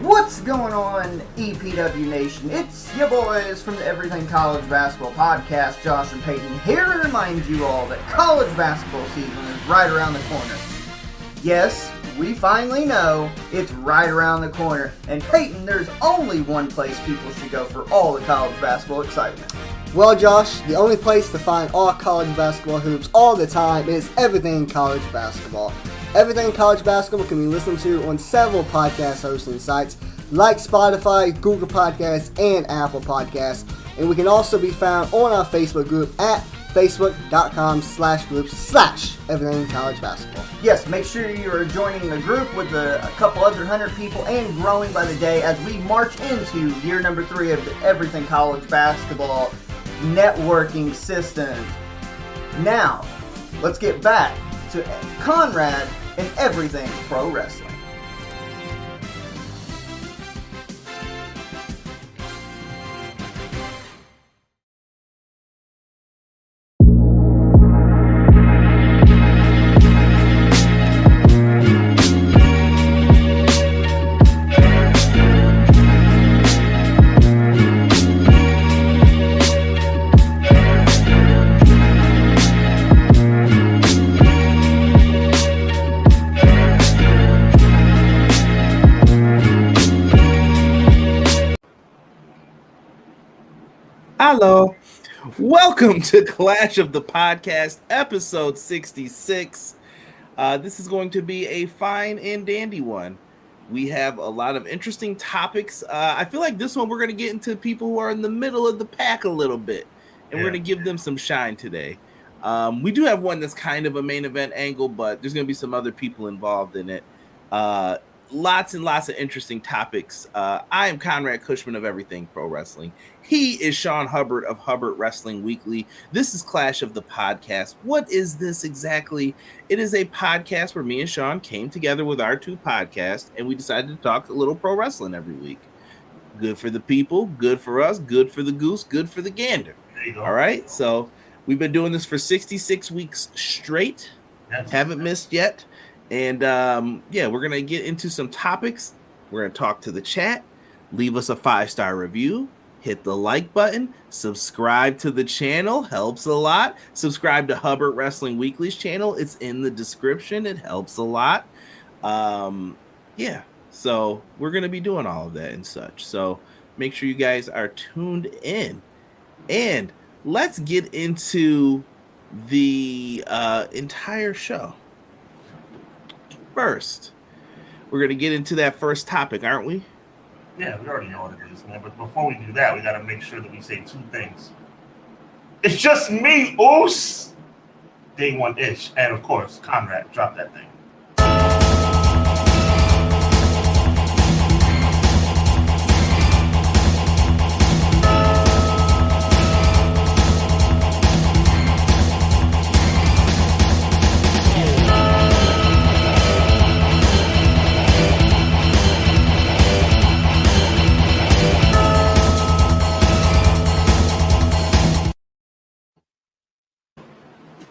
What's going on, EPW Nation? It's your boys from the Everything College Basketball Podcast, Josh and Peyton, here to remind you all that college basketball season is right around the corner. Yes, we finally know it's right around the corner, and Peyton, there's only one place people should go for all the college basketball excitement. Well, Josh, the only place to find all college basketball hoops all the time is Everything College Basketball. Everything College Basketball can be listened to on several podcast hosting sites like Spotify, Google Podcasts, and Apple Podcasts. And we can also be found on our Facebook group at facebook.com/groups/Everything College Basketball. Yes, make sure you are joining the group with a couple other 100 people and growing by the day as we march into year number 3 of the Everything College Basketball networking system. Now, let's get back to Conrad and Everything Pro Wrestling. Hello, welcome to Clash of the Podcast, episode 66. This is going to be a fine and dandy one. We have a lot of interesting topics. I feel like this one we're going to get into people who are in the middle of the pack a little bit, and we're going to give them some shine today. We do have one that's kind of a main event angle, but there's going to be some other people involved in it. Lots and lots of interesting topics. I am Conrad Cushman of Everything Pro Wrestling. He is Sean Hubbard of Hubbard Wrestling Weekly. This is Clash of the Podcast. What is this exactly? It is a podcast where me and Sean came together with our two podcasts, and we decided to talk a little pro wrestling every week. Good for the people, good for us, good for the goose, good for the gander. There you go. All right, so we've been doing this for 66 weeks straight. Haven't missed yet. And we're going to get into some topics. We're going to talk to the chat. Leave us a 5-star review. Hit the like button. Subscribe to the channel. Helps a lot. Subscribe to Hubbard Wrestling Weekly's channel. It's in the description. It helps a lot. So we're going to be doing all of that and such. So make sure you guys are tuned in. And let's get into the entire show. First, we're going to get into that first topic, aren't we? Yeah, we already know what it is, man. But before we do that, we got to make sure that we say two things. It's just me, Oos! Day one-ish. And, of course, Conrad, drop that thing.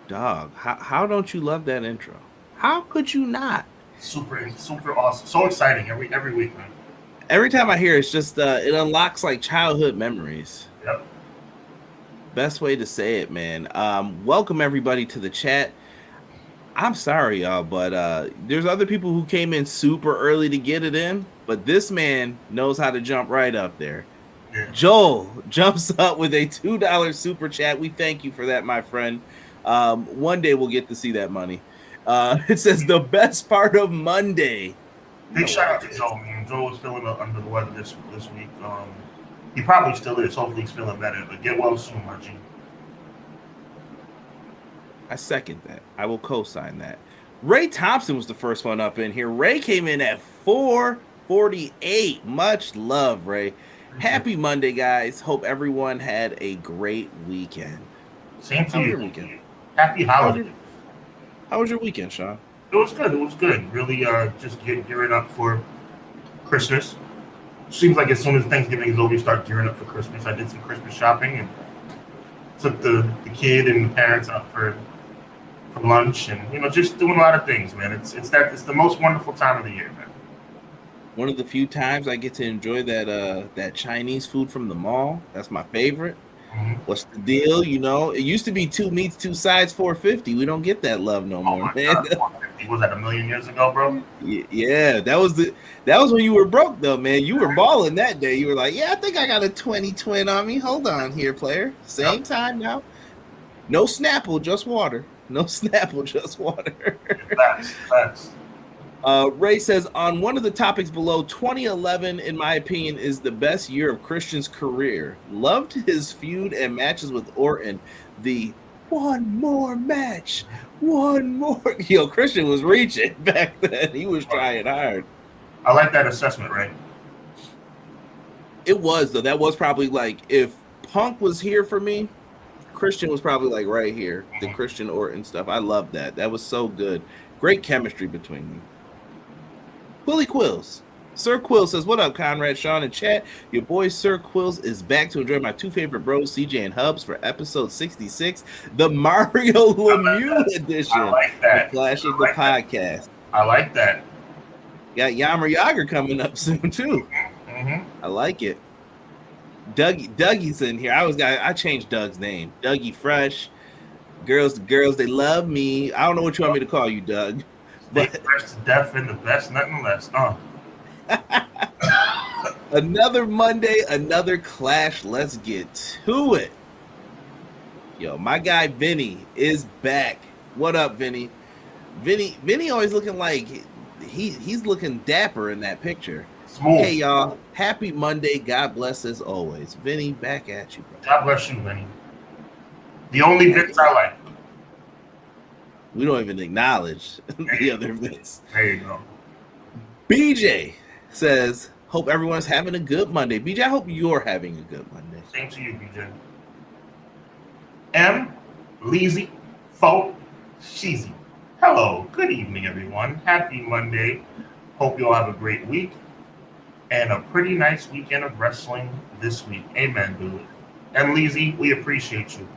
Dog, how don't you love that intro? How could you not? Super awesome. So exciting every week, man. Every time I hear it, it's just it unlocks like childhood memories. Yep. Best way to say it, man. Welcome everybody to the chat. I'm sorry, y'all, but there's other people who came in super early to get it in, but this man knows how to jump right up there. Yeah. Joel jumps up with a $2 super chat. We thank you for that, my friend. One day we'll get to see that money. It says the best part of Monday. Big shout out to Joe, man. Joe was feeling under the weather this week. He probably still is. Hopefully he's feeling better. But get well soon, my G. I second that. I will co-sign that. Ray Thompson was the first one up in here. Ray came in at 448. Much love, Ray. Happy Monday, guys. Hope everyone had a great weekend. Same to you. Weekend? Happy holiday. How was your weekend, Sean? It was good. Really just gearing up for Christmas. Seems like as soon as Thanksgiving is over, you start gearing up for Christmas. I did some Christmas shopping and took the kid and the parents out for lunch and just doing a lot of things, man. It's the most wonderful time of the year, man. One of the few times I get to enjoy that Chinese food from the mall. That's my favorite. Mm-hmm. What's the deal? You know, it used to be 2 meats, 2 sides, $4.50. We don't get that love no more, man. God, was that a million years ago, bro? Yeah, that was when you were broke though, man. You were balling that day. You were like, yeah, I think I got a 20 twin on me. Hold on here, player. Same time now. No Snapple, just water. No Snapple, just water. Facts. Ray says, on one of the topics below, 2011, in my opinion, is the best year of Christian's career. Loved his feud and matches with Orton. The one more match. One more. Yo, Christian was reaching back then. He was trying hard. I like that assessment, Ray. It was, though. That was probably like, if Punk was here for me, Christian was probably like right here. The Christian Orton stuff. I love that. That was so good. Great chemistry between them. Quilly Quills. Sir Quill says, what up, Conrad, Sean, and chat? Your boy Sir Quills is back to enjoy my 2 favorite bros, CJ and Hubbs, for episode 66, the Mario Lemieux edition. I like that. The Clash of the Podcast. I like that. Got Yammer Yager coming up soon, too. Mm-hmm. I like it. Dougie's in here. I changed Doug's name. Dougie Fresh. Girls, they love me. I don't know what you want me to call you, Doug. But fresh to death and the best, nothing less. Another Monday, another clash. Let's get to it. Yo, my guy Vinny is back. What up, Vinny? Vinny always looking like he's looking dapper in that picture. Smooth. Hey, y'all. Happy Monday. God bless as always. Vinny, back at you, bro. God bless you, Vinny. The only Vince I like. We don't even acknowledge the other Vince. There you go. BJ says, hope everyone's having a good Monday. BJ, I hope you're having a good Monday. Same to you, BJ. M. Leezy. Fo. Sheezy. Hello. Good evening, everyone. Happy Monday. Hope you all have a great week and a pretty nice weekend of wrestling this week. Amen, dude. M. Leezy, we appreciate you.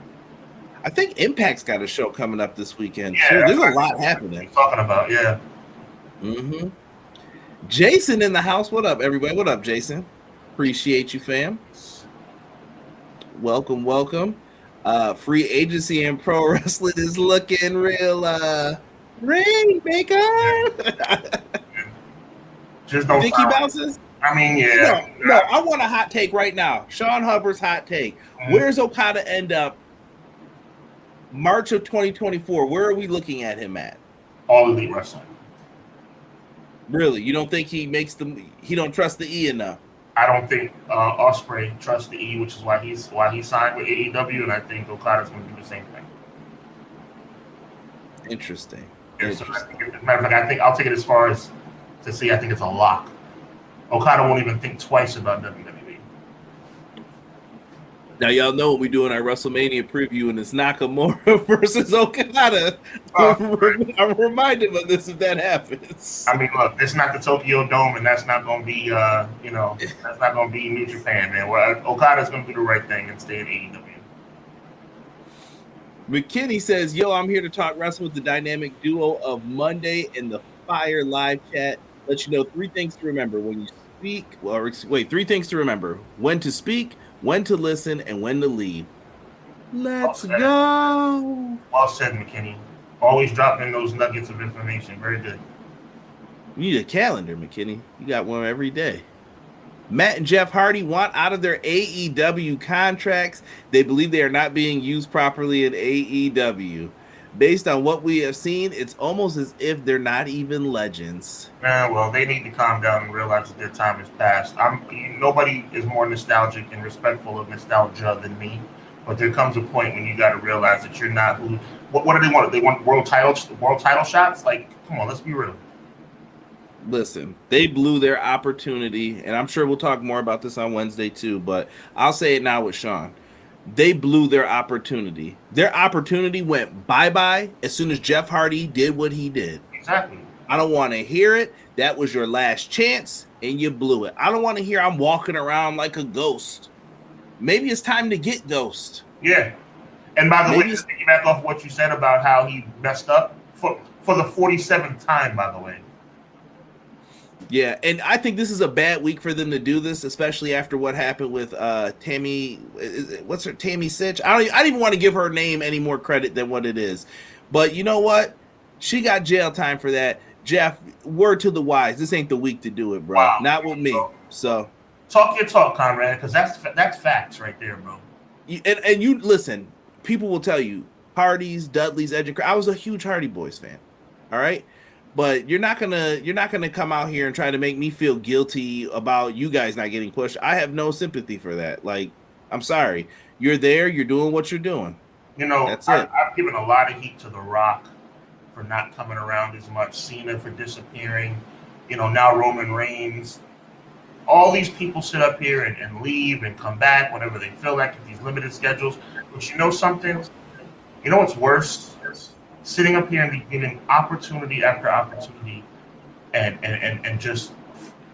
I think Impact's got a show coming up this weekend, yeah, too. There's a lot happening. Talking about, yeah. Mm-hmm. Jason in the house. What up, everybody? What up, Jason? Appreciate you, fam. Welcome. Free agency and pro wrestling is looking real Rainmaker. Just don't think he bounces? I mean, yeah. No, I want a hot take right now. Sean Hubbard's hot take. Mm-hmm. Where's Okada end up March of 2024? Where are we looking at him at? All Elite Wrestling. Really? You don't think he don't trust the E enough? I don't think Ospreay trusts the E, which is why he signed with AEW, and I think Okada's going to do the same thing. Interesting. So matter of fact, I think I'll take it as far as to say I think it's a lock. Okada won't even think twice about WWE. Now, y'all know what we do in our WrestleMania preview, and it's Nakamura versus Okada. I'm reminded of this if that happens. I mean, look, it's not the Tokyo Dome, and that's not going to be, that's not going to be New Japan, man. Well, Okada's going to do the right thing and stay in AEW. McKinney says, yo, I'm here to talk wrestling with the dynamic duo of Monday in the Fire live chat. Let you know 3 things to remember when you speak. 3 things to remember. When to speak, when to listen, and when to leave. Let's go. Well said, McKinney. Always dropping those nuggets of information. Very good. You need a calendar, McKinney. You got one every day. Matt and Jeff Hardy want out of their AEW contracts. They believe they are not being used properly in AEW. Based on what we have seen, it's almost as if they're not even legends. Well, they need to calm down and realize that their time has passed. Nobody is more nostalgic and respectful of nostalgia than me. But there comes a point when you got to realize that you're not who. What do they want? They want world title shots? Like, come on, let's be real. Listen, they blew their opportunity, and I'm sure we'll talk more about this on Wednesday too, but I'll say it now with Sean. They blew their opportunity. Their opportunity went bye-bye as soon as Jeff Hardy did what he did. Exactly. I don't want to hear it. That was your last chance, and you blew it. I don't want to hear I'm walking around like a ghost. Maybe it's time to get Ghost. Yeah. And by the way, just piggyback off what you said about how he messed up for the 47th time, by the way. Yeah, and I think this is a bad week for them to do this, especially after what happened with Tammy. What's her Tammy Sitch? I don't even want to give her name any more credit than what it is. But you know what? She got jail time for that. Jeff, word to the wise. This ain't the week to do it, bro. Wow. Not with me. So talk your talk, Conrad, because that's facts right there, bro. And you listen. People will tell you Hardy's, Dudley's, Edge. I was a huge Hardy Boys fan. All right. But you're not gonna come out here and try to make me feel guilty about you guys not getting pushed. I have no sympathy for that. Like, I'm sorry. You're there. You're doing what you're doing. You know, that's it. I've given a lot of heat to The Rock for not coming around as much, Cena for disappearing. You know, now Roman Reigns. All these people sit up here and leave and come back whenever they feel like at these limited schedules. But you know something? You know what's worse? Sitting up here and be given opportunity after opportunity and just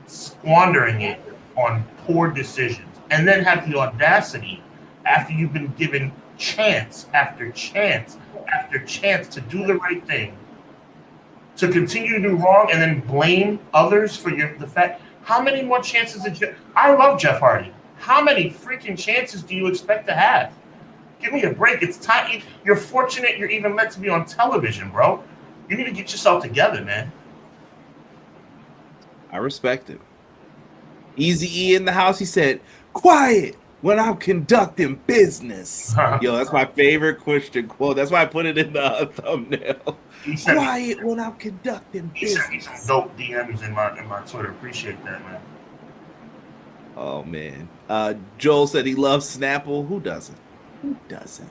squandering it on poor decisions. And then have the audacity, after you've been given chance after chance after chance to do the right thing, to continue to do wrong and then blame others for the fact. How many more chances did I love Jeff Hardy. How many freaking chances do you expect to have? Give me a break. It's time. You're fortunate you're even meant to be on television, bro. You need to get yourself together, man. I respect it. Easy E in the house. He said, "Quiet when I'm conducting business." Yo, that's my favorite Christian quote. That's why I put it in the thumbnail. Quiet when I'm conducting business. He sent me some dope DMs in my Twitter. Appreciate that, man. Oh man. Joel said he loves Snapple. Who doesn't? Who doesn't?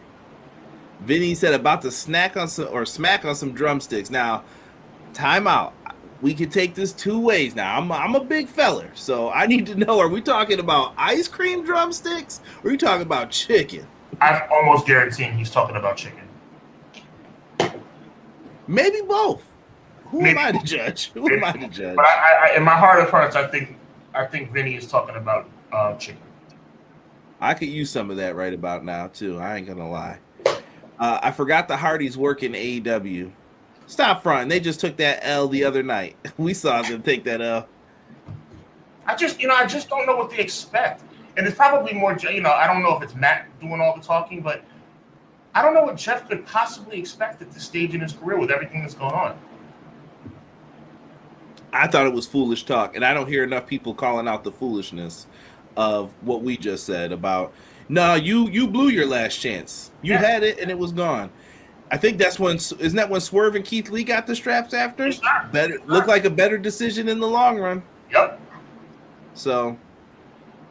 Vinny said about to smack on some drumsticks. Now, time out. We can take this two ways. Now, I'm a big feller, so I need to know: are we talking about ice cream drumsticks, or are you talking about chicken? I'm almost guaranteeing he's talking about chicken. Maybe both. Who am I to judge? Who am I to judge? But I, in my heart of hearts, I think Vinny is talking about chicken. I could use some of that right about now, too. I ain't going to lie. I forgot the Hardys work in AEW. Stop fronting. They just took that L the other night. We saw them take that L. I just don't know what they expect. And it's probably more, I don't know if it's Matt doing all the talking, but I don't know what Jeff could possibly expect at this stage in his career with everything that's going on. I thought it was foolish talk, and I don't hear enough people calling out the foolishness of what we just said about, no, you blew your last chance. You had it, and it was gone. I think that's isn't that when Swerve and Keith Lee got the straps after? Looked like a better decision in the long run. Yep. So.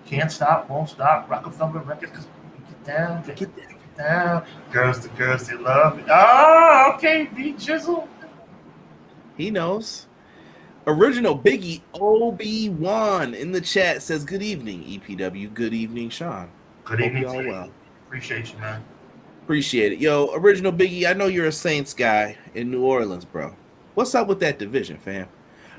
Can't stop, won't stop. Rockefeller Records, get down. Girls to girls, they love me. Oh, okay, B Jizzle. He knows. Original Biggie OB1 in the chat says, "Good evening, EPW. Good evening, Sean. Good evening, all well. Appreciate you, man. Appreciate it. Yo, Original Biggie, I know you're a Saints guy in New Orleans, bro. What's up with that division, fam?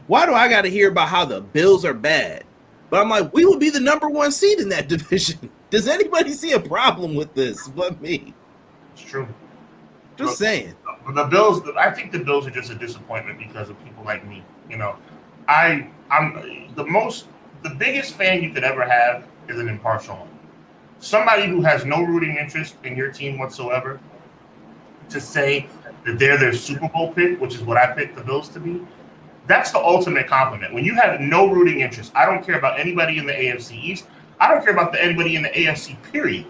Why do I got to hear about how the Bills are bad? But I'm like, we would be the number one seed in that division. Does anybody see a problem with this but me? It's true. Just saying. The Bills, I think the Bills are just a disappointment because of people like me. You know, I'm the biggest fan you could ever have is an impartial one. Somebody who has no rooting interest in your team whatsoever to say that they're their Super Bowl pick, which is what I picked the Bills to be. That's the ultimate compliment. When you have no rooting interest, I don't care about anybody in the AFC East. I don't care about anybody in the AFC, period.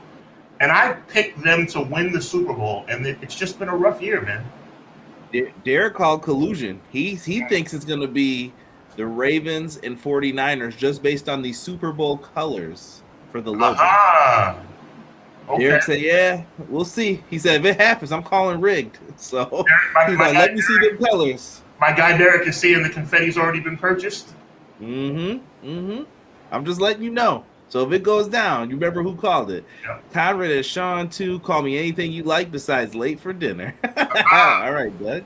And I picked them to win the Super Bowl, and it's just been a rough year, man. Derek called collusion. He thinks it's going to be the Ravens and 49ers just based on the Super Bowl colors for the logo. Okay. Derek said, yeah, we'll see. He said, if it happens, I'm calling rigged. So he's like, let me see the colors. My guy Derek is saying the confetti's already been purchased. I'm just letting you know. So if it goes down, you remember who called it. Yeah. Conrad and Sean, too. Call me anything you like besides late for dinner. All right, bud.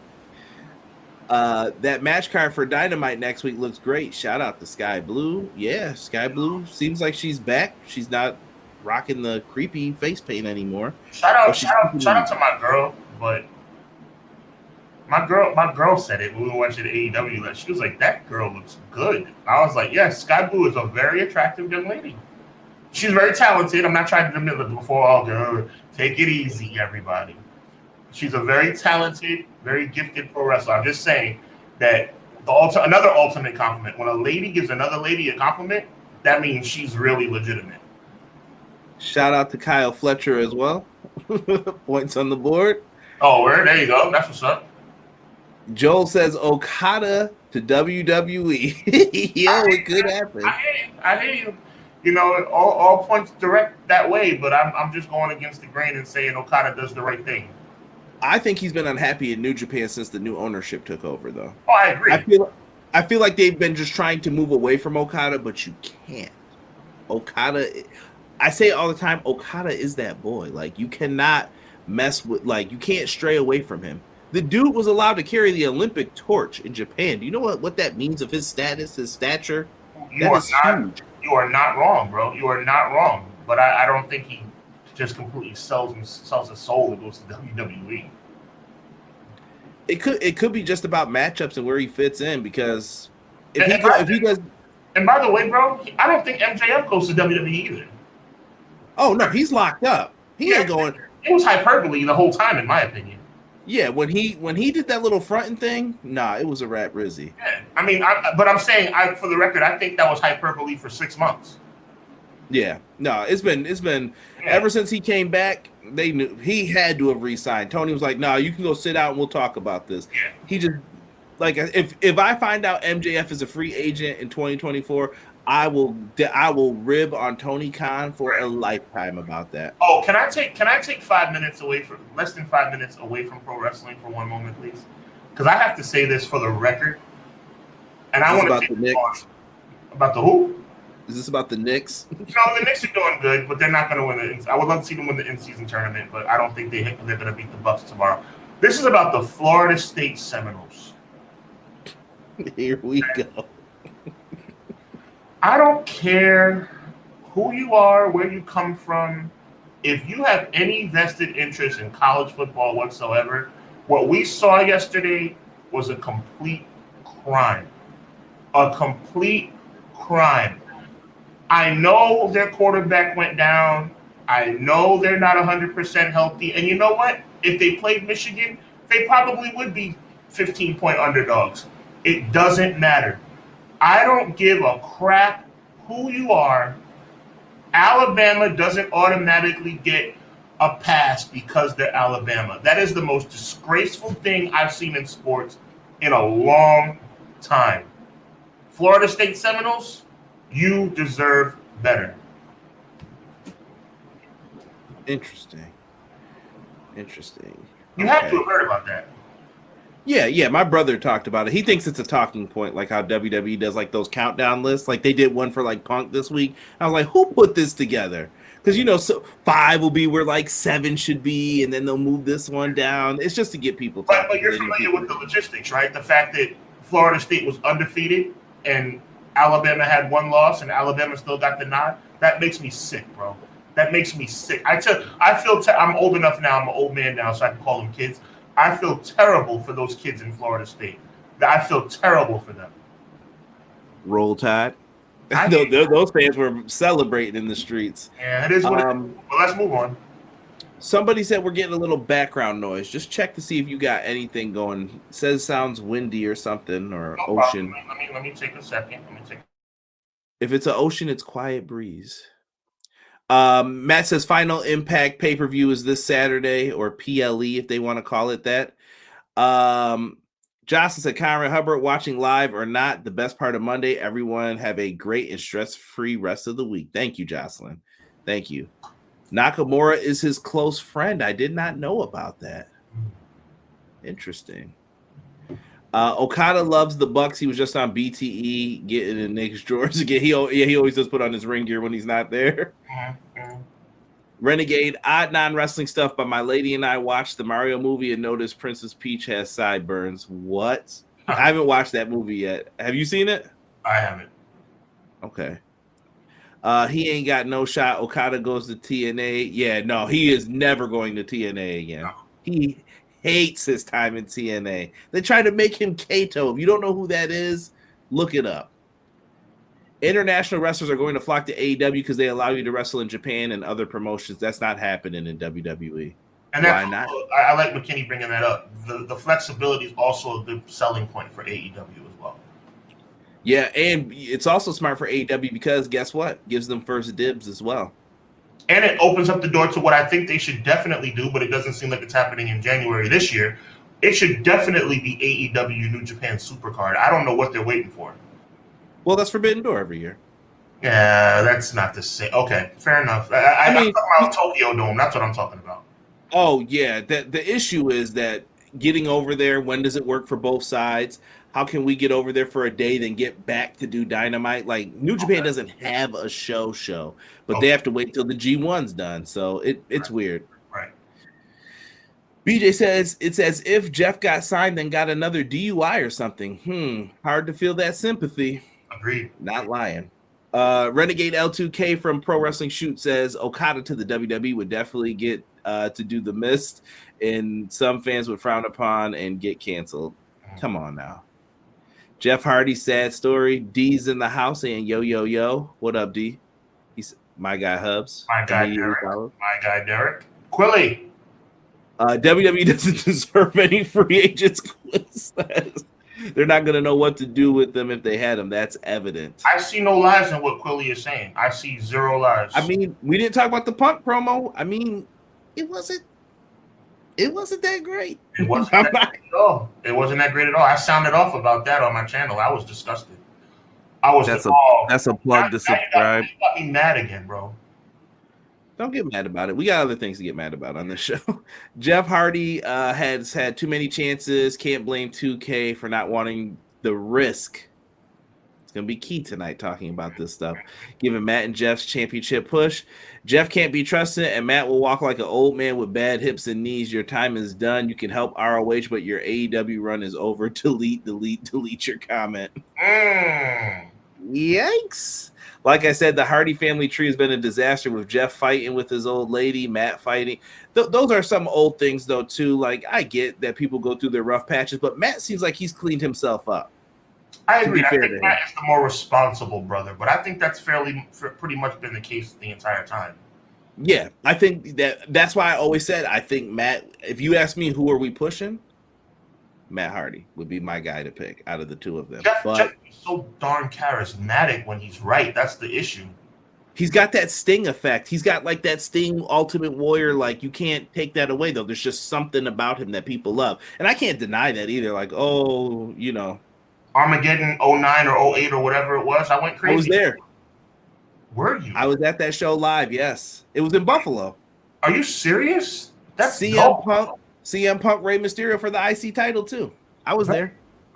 That match card for Dynamite next week looks great. Shout out to Sky Blue. Yeah, Sky Blue seems like she's back. She's not rocking the creepy face paint anymore. Shout out to my girl, but My girl said it when we were watching AEW. She was like, "That girl looks good." I was like, "Yes, Sky Blue is a very attractive young lady. She's very talented. I'm not trying to admit it before all go. Take it easy, everybody. She's a very talented, very gifted pro wrestler. I'm just saying that another ultimate compliment. When a lady gives another lady a compliment, that means she's really legitimate." Shout out to Kyle Fletcher as well. Points on the board. Oh, there you go. That's what's up. Joel says Okada to WWE. Yo, it could happen. I hear you. You know, all points direct that way, but I'm just going against the grain and saying Okada does the right thing. I think he's been unhappy in New Japan since the new ownership took over, though. Oh, I agree. I feel like they've been just trying to move away from Okada, but you can't. Okada, I say it all the time, Okada is that boy. Like, you cannot mess with, like, you can't stray away from him. The dude was allowed to carry the Olympic torch in Japan. Do you know what that means of his status, his stature? You are not wrong, bro. You are not wrong. But I don't think he just completely sells his soul and goes to WWE. It could be just about matchups and where he fits in, because if he does. And by the way, bro, I don't think MJF goes to WWE either. Oh no, he's locked up. He ain't going. It was hyperbole the whole time, in my opinion. Yeah, when he did that little fronting thing, nah, it was a rat Rizzy. Yeah, I mean, but I'm saying, for the record, I think that was hyperbole for 6 months. Yeah, no, it's been ever since he came back. They knew he had to have re-signed. Tony was like, "No, you can go sit out and we'll talk about this." Yeah. He just like if I find out MJF is a free agent in 2024, I will rib on Tony Khan for a lifetime about that. Oh, can I take 5 minutes less than 5 minutes away from pro wrestling for one moment, please? Because I have to say this for the record, and I want to take the Knicks. About the who? Is this about the Knicks? No, the Knicks are doing good, but they're not going to win I would love to see them win the in-season tournament, but I don't think they're going to beat the Bucks tomorrow. This is about the Florida State Seminoles. Here we go. I don't care who you are, where you come from. If you have any vested interest in college football whatsoever, what we saw yesterday was a complete crime. A complete crime. I know their quarterback went down. I know they're not 100% healthy. And you know what? If they played Michigan, they probably would be 15-point underdogs. It doesn't matter. I don't give a crap who you are. Alabama doesn't automatically get a pass because they're Alabama. That is the most disgraceful thing I've seen in sports in a long time. Florida State Seminoles, you deserve better. Interesting. You have to have heard about that. Yeah. My brother talked about it. He thinks it's a talking point, like how WWE does like those countdown lists. Like they did one for like Punk this week. I was like, who put this together? Because so 5 will be where like 7 should be, and then they'll move this one down. It's just to get people talking. But you're familiar with the logistics, right? The fact that Florida State was undefeated and Alabama had 1 loss and Alabama still got the nod. That makes me sick, bro. That makes me sick. I'm old enough now. I'm an old man now, so I can call them kids. I feel terrible for those kids in Florida State. I feel terrible for them. Roll Tide. Those fans were celebrating in the streets. Yeah, it is what it is. Well, let's move on. Somebody said we're getting a little background noise. Just check to see if you got anything going. It says sounds windy or something, or no ocean. Let me take a second. If it's an ocean, it's quiet breeze. Matt says Final Impact pay-per-view is this Saturday, or PLE if they want to call it that. Jocelyn said, Conrad Hubbard, watching live or not, the best part of Monday. Everyone have a great and stress-free rest of the week. Thank you, Jocelyn. Thank you. Nakamura is his close friend. I did not know about that. Interesting. Okada loves the Bucks. He was just on BTE getting in Nick's drawers again. He always does put on his ring gear when he's not there. Mm-hmm. Renegade, odd non-wrestling stuff, but my lady and I watched the Mario movie and noticed Princess Peach has sideburns. What? I haven't watched that movie yet. Have you seen it? I haven't. Okay. He ain't got no shot. Okada goes to TNA. Yeah, no, he is never going to TNA again. No. hates his time in TNA. They tried to make him Kato. If you don't know who that is, look it up. International wrestlers are going to flock to AEW because they allow you to wrestle in Japan and other promotions. That's not happening in WWE. And why not? I like McKinney bringing that up. The flexibility is also a good selling point for AEW as well. Yeah, and it's also smart for AEW because guess what? Gives them first dibs as well. And it opens up the door to what I think they should definitely do, but it doesn't seem like it's happening in January this year. It should definitely be AEW New Japan Supercard. I don't know what they're waiting for. Well, that's Forbidden Door every year. Yeah, that's not the same. Okay, fair enough. I'm talking about Tokyo Dome. That's what I'm talking about. Oh, yeah. The issue is that getting over there, when does it work for both sides? How can we get over there for a day, then get back to do Dynamite? Like, New Japan doesn't have a show, but they have to wait till the G1's done. So it's weird. Right. BJ says, it's as if Jeff got signed and got another DUI or something. Hard to feel that sympathy. Agreed. Not lying. Renegade L2K from Pro Wrestling Shoot says Okada to the WWE would definitely get to do the Mist, and some fans would frown upon and get canceled. Come on now. Jeff Hardy, sad story. D's in the house and yo. What up, D? He's my guy Hubs. My guy Derek. Quilly. WWE doesn't deserve any free agents. They're not going to know what to do with them if they had them. That's evident. I see no lies in what Quilly is saying. I see zero lies. I mean, we didn't talk about the Punk promo. I mean, it wasn't that great. It wasn't that great at all. It wasn't that great at all. I sounded off about that on my channel. I was disgusted. That's a plug to subscribe. You got me mad again, bro. Don't get mad about it. We got other things to get mad about on this show. Jeff Hardy has had too many chances. Can't blame 2K for not wanting the risk. It's going to be key tonight talking about this stuff. Giving Matt and Jeff's championship push. Jeff can't be trusted, and Matt will walk like an old man with bad hips and knees. Your time is done. You can help ROH, but your AEW run is over. Delete your comment. Yikes. Like I said, the Hardy family tree has been a disaster with Jeff fighting with his old lady, Matt fighting. Those are some old things, though, too. Like, I get that people go through their rough patches, but Matt seems like he's cleaned himself up. I agree. I think Matt is the more responsible brother, but I think that's pretty much been the case the entire time. Yeah, I think that's why I always said I think Matt, if you ask me who are we pushing, Matt Hardy would be my guy to pick out of the two of them. Jeff is so darn charismatic when he's right. That's the issue. He's got that Sting effect. He's got like that Sting Ultimate Warrior. Like, you can't take that away, though. There's just something about him that people love. And I can't deny that either. Like, Armageddon 09 or 08 or whatever it was. I went crazy. I was there. Were you? I was at that show live, yes. It was in Buffalo. Are you serious? That's CM Punk, Rey Mysterio for the IC title, too. I was there.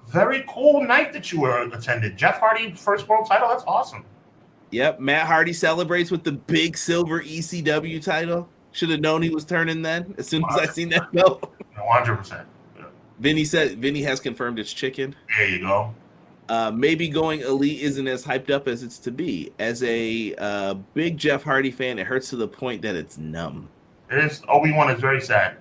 Very cool night that you were attended. Jeff Hardy, first world title. That's awesome. Yep. Matt Hardy celebrates with the big silver ECW title. Should have known he was turning then as soon as I seen that belt. 100%. Vinny has confirmed it's chicken. There you go. Maybe going elite isn't as hyped up as it's to be. As a big Jeff Hardy fan, it hurts to the point that it's numb. It is. Obi-Wan is very sad.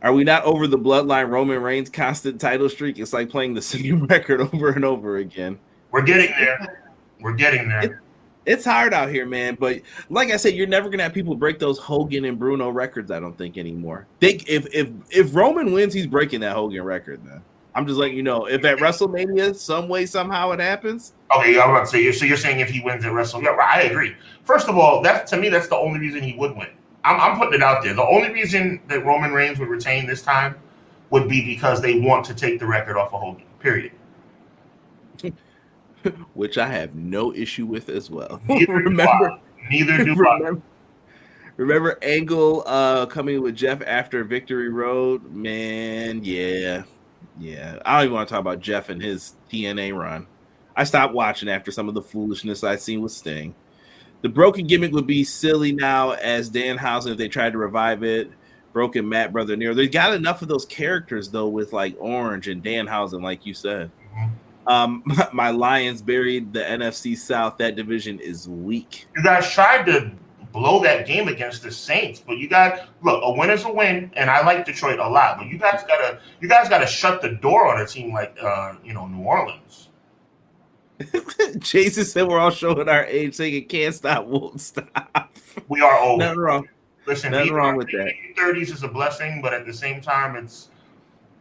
Are we not over the Bloodline Roman Reigns constant title streak? It's like playing the same record over and over again. We're getting there. It's hard out here, man. But like I said, you're never gonna have people break those Hogan and Bruno records. I don't think anymore. If Roman wins, he's breaking that Hogan record. Then I'm just letting you know. If at WrestleMania, some way somehow it happens. Okay, I'm about to say. So you're saying if he wins at WrestleMania? I agree. First of all, that's the only reason he would win. I'm putting it out there. The only reason that Roman Reigns would retain this time would be because they want to take the record off of Hogan. Period. Which I have no issue with as well. Neither do I. Remember Angle coming with Jeff after Victory Road? Man, yeah. I don't even want to talk about Jeff and his TNA run. I stopped watching after some of the foolishness I'd seen with Sting. The broken gimmick would be silly now as Danhausen if they tried to revive it. Broken Matt Brother Nero. They got enough of those characters, though, with like Orange and Danhausen, like you said. Mm-hmm. My Lions buried the NFC South. That division is weak. You guys tried to blow that game against the Saints. But you got look, a win is a win, and I like Detroit a lot. But you guys gotta shut the door on a team like New Orleans. Jason said we're all showing our age, saying it can't stop, won't stop. We are old. Nothing wrong. Listen, nothing wrong with that. 30s is a blessing, but at the same time, it's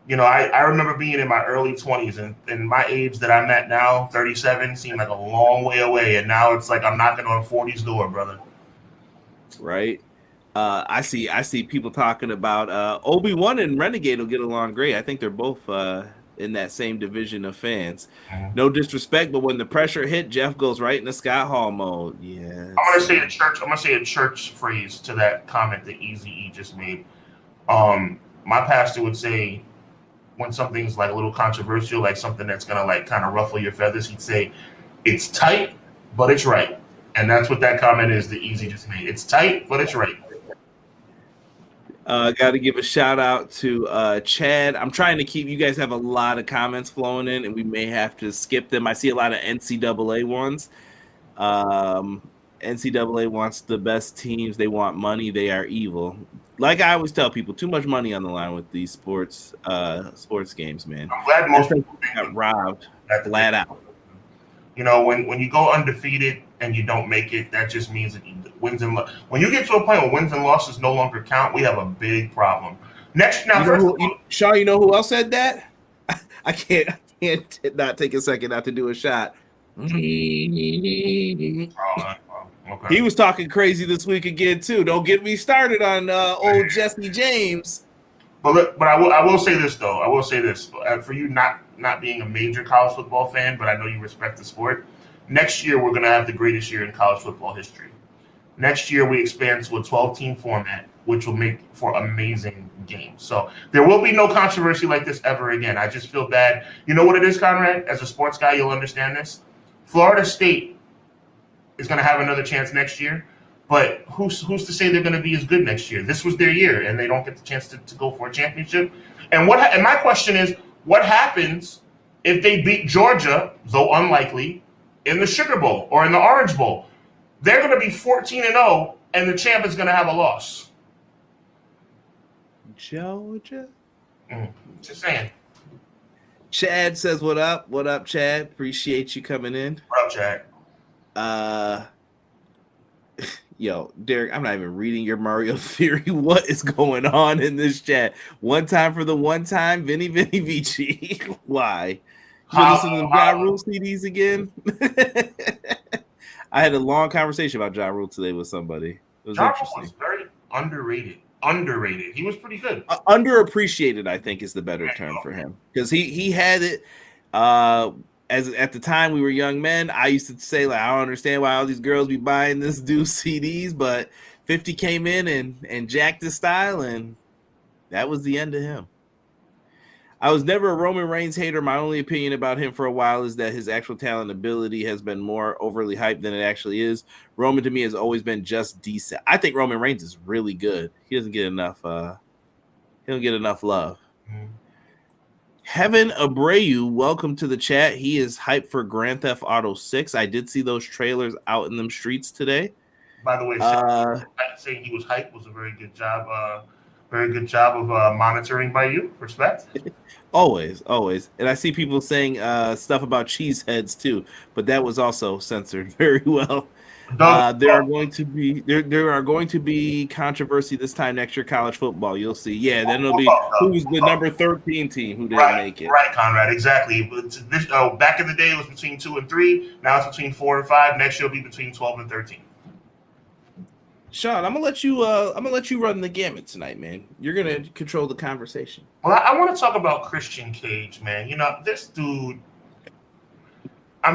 I remember being in my early 20s, and my age that I'm at now, 37, seemed like a long way away, and now it's like I'm knocking on 40's door, brother. Right. I see people talking about Obi-Wan and Renegade will get along great. I think they're both in that same division of fans. No disrespect, but when the pressure hit, Jeff goes right into Scott Hall mode. Yeah. I'm gonna say a church phrase to that comment that Eazy-E just made. My pastor would say, when something's like a little controversial, like something that's gonna like kind of ruffle your feathers, he'd say, "It's tight, but it's right." And that's what that comment is that Eazy just made. It's tight, but it's right. Got to give a shout out to Chad. I'm trying to keep, you guys have a lot of comments flowing in, and we may have to skip them. I see a lot of NCAA ones. NCAA wants the best teams. They want money. They are evil. Like I always tell people, too much money on the line with these sports games, man. I'm glad most people got robbed flat out. When you go undefeated and you don't make it, that just means that wins and losses. When you get to a point where wins and losses no longer count, we have a big problem. Sean, you know who else said that? I can't not take a second not to do a shot. Okay. He was talking crazy this week again too. Don't get me started on old Jesse James. But I will say this though. I will say this for you not being a major college football fan, but I know you respect the sport. Next year we're going to have the greatest year in college football history. Next year we expand to a 12-team format, which will make for amazing games. So there will be no controversy like this ever again. I just feel bad. You know what it is, Conrad? As a sports guy, you'll understand this. Florida State is going to have another chance next year, but who's to say they're going to be as good next year? This was their year, and they don't get the chance to go for a championship. And my question is, what happens if they beat Georgia, though unlikely, in the Sugar Bowl or in the Orange Bowl? They're going to be 14-0, and the champ is going to have a loss. Georgia? Just saying. Chad says, what up? What up, Chad? Appreciate you coming in. What up, Chad? Yo, Derek, I'm not even reading your Mario theory. What is going on in this chat? One time for the one time, Vinny Vici. Why? You listen to the Ja Rule CDs again? I had a long conversation about Ja Rule today with somebody. It was interesting. Was very underrated. He was pretty good. Underappreciated, I think, is the better term for him, because he had it. As at the time we were young men, I used to say, like, I don't understand why all these girls be buying this dude's CDs, but 50 came in and jacked his style, and that was the end of him. I was never a Roman Reigns hater. My only opinion about him for a while is that his actual talent and ability has been more overly hyped than it actually is. Roman to me has always been just decent. I think Roman Reigns is really good. He doesn't get enough. He don't get enough love. Mm-hmm. Heaven Abreu, welcome to the chat. He is hyped for Grand Theft Auto 6. I did see those trailers out in them streets today. By the way, saying he was hyped was a very good job. Very good job of monitoring by you. Respect. Always. And I see people saying stuff about cheese heads too, but that was also censored very well. There are going to be controversy this time next year. College football, you'll see. Yeah, then it'll be who's the number 13 team who didn't make it. Right, Conrad, exactly. But this, back in the day, it was between 2 and 3. Now it's between 4 and 5. Next year, it'll be between 12 and 13. Sean, I'm gonna let you run the gamut tonight, man. You're gonna control the conversation. Well, I want to talk about Christian Cage, man. This dude. I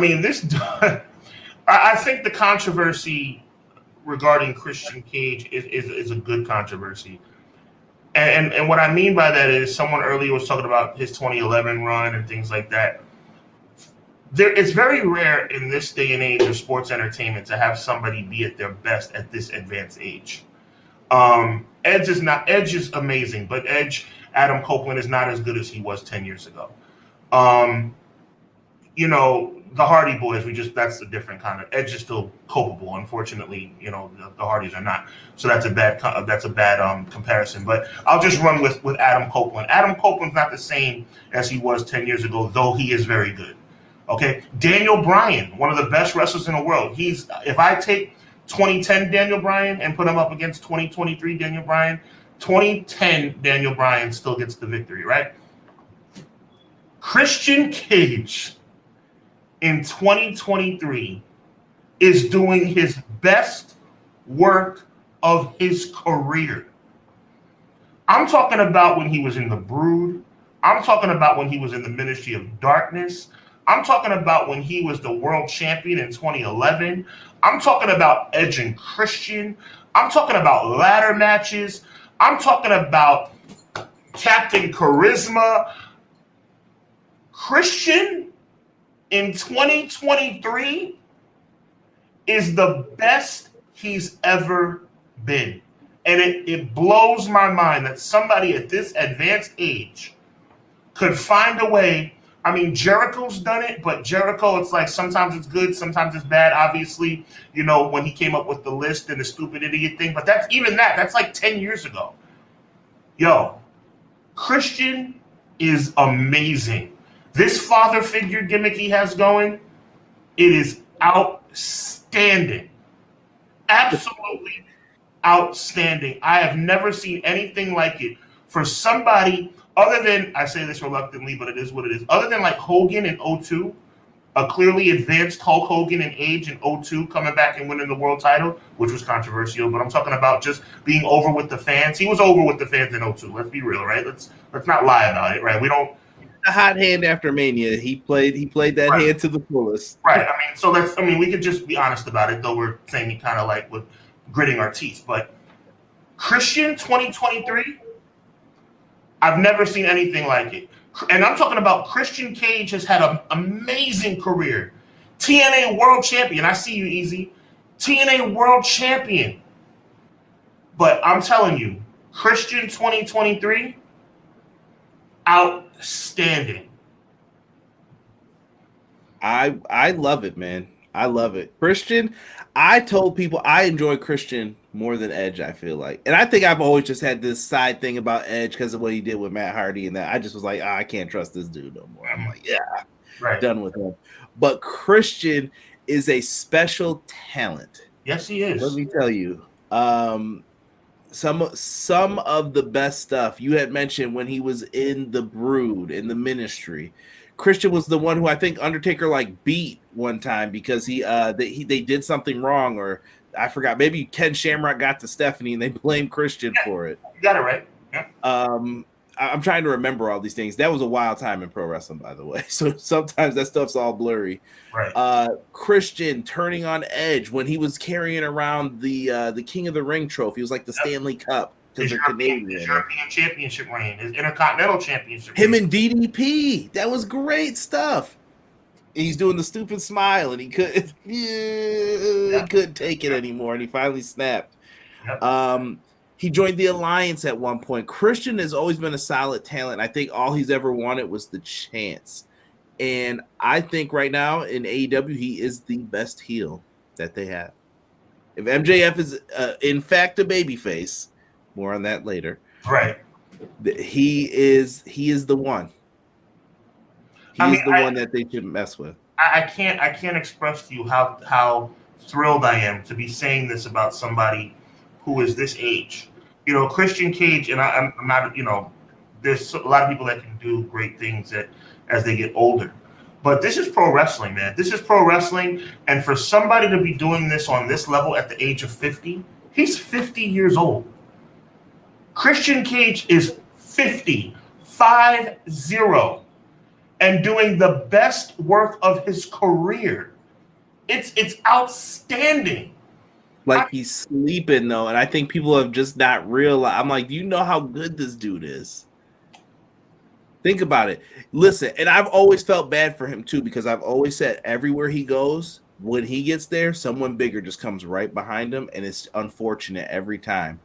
think the controversy regarding Christian Cage is a good controversy. And what I mean by that is someone earlier was talking about his 2011 run and things like that. It's very rare in this day and age of sports entertainment to have somebody be at their best at this advanced age. Edge is amazing, but Adam Copeland is not as good as he was 10 years ago. the Hardy Boys, that's a different kind of. Edge is still culpable, unfortunately. You know, the Hardys are not. So that's a bad comparison. But I'll just run with Adam Copeland. Adam Copeland's not the same as he was 10 years ago, though he is very good. Okay, Daniel Bryan, one of the best wrestlers in the world. If I take 2010 Daniel Bryan and put him up against 2023 Daniel Bryan, 2010 Daniel Bryan still gets the victory, right? Christian Cage in 2023 is doing his best work of his career. I'm talking about when he was in the Brood. I'm talking about when he was in the Ministry of Darkness. I'm talking about when he was the world champion in 2011. I'm talking about Edge and Christian. I'm talking about ladder matches. I'm talking about Captain Charisma. Christian in 2023 is the best he's ever been. And it blows my mind that somebody at this advanced age could find a way. I mean, Jericho's done it, but Jericho, it's like sometimes it's good, sometimes it's bad. Obviously, you know, when he came up with the list and the stupid idiot thing, but that's like 10 years ago. Yo, Christian is amazing. This father figure gimmick he has going, it is outstanding. Absolutely outstanding. I have never seen anything like it for somebody other than, I say this reluctantly, but it is what it is, other than like Hogan in 02, a clearly advanced Hulk Hogan in age in 02 coming back and winning the world title, which was controversial, but I'm talking about just being over with the fans. He was over with the fans in 02. Let's be real, right? Let's not lie about it, right? We don't. A hot hand after Mania. He played that hand to the fullest. Right. We could just be honest about it, though we're saying it kind of like with gritting our teeth. But Christian 2023, I've never seen anything like it. And I'm talking about Christian Cage has had an amazing career. TNA World Champion. I see you, Easy. TNA World Champion. But I'm telling you, Christian 2023, outstanding. I love it, man. I love it. Christian, I told people I enjoy Christian more than Edge, I feel like. And I think I've always just had this side thing about Edge because of what he did with Matt Hardy and that. I just was like, I can't trust this dude no more. I'm like, right. Done with him. But Christian is a special talent. Yes, he is. Let me tell you. Some of the best stuff you had mentioned when he was in the Brood, in the Ministry. Christian was the one who I think Undertaker like beat one time because they did something wrong, or I forgot. Maybe Ken Shamrock got to Stephanie and they blamed Christian for it. You got it right. Yeah. I'm trying to remember all these things. That was a wild time in pro wrestling, by the way. So sometimes that stuff's all blurry. Right. Christian turning on Edge when he was carrying around the King of the Ring trophy. It was like the Stanley Cup. His European championship reign, his Intercontinental Championship reign. Him and DDP. That was great stuff. He's doing the stupid smile, and he couldn't take it anymore, and he finally snapped. Yep. He joined the Alliance at one point. Christian has always been a solid talent. I think all he's ever wanted was the chance. And I think right now in AEW, he is the best heel that they have. If MJF is in fact a babyface, more on that later. Right. He is the one. He's the one that they shouldn't mess with. I can't express to you how thrilled I am to be saying this about somebody who is this age. You know, Christian Cage, and I'm not, you know, there's a lot of people that can do great things as they get older. But this is pro wrestling, man. This is pro wrestling. And for somebody to be doing this on this level at the age of 50, he's 50 years old. Christian Cage is 50, and doing the best work of his career. It's outstanding. Like he's sleeping though, and I think people have just not realized. I'm like, do you know how good this dude is? Think about it. Listen, and I've always felt bad for him too, because I've always said everywhere he goes, when he gets there, someone bigger just comes right behind him, and it's unfortunate every time.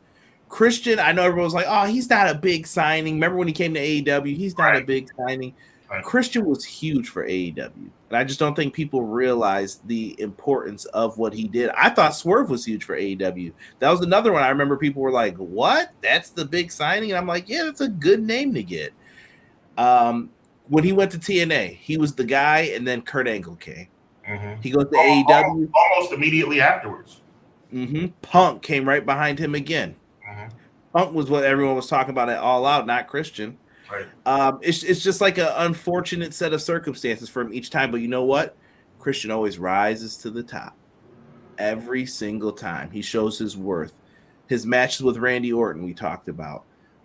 Christian, I know everyone's like, oh, he's not a big signing. Remember when he came to AEW? He's not a big signing. Right. Christian was huge for AEW. And I just don't think people realize the importance of what he did. I thought Swerve was huge for AEW. That was another one. I remember people were like, what? That's the big signing? And I'm like, yeah, that's a good name to get. When he went to TNA, he was the guy, and then Kurt Angle came. Mm-hmm. He goes to AEW. Almost immediately afterwards. Mm-hmm. Punk came right behind him again. Mm-hmm. Punk was what everyone was talking about at All Out, not Christian. Right. It's just like an unfortunate set of circumstances for him each time. But you know what? Christian always rises to the top. Every single time. He shows his worth. His matches with Randy Orton we talked about.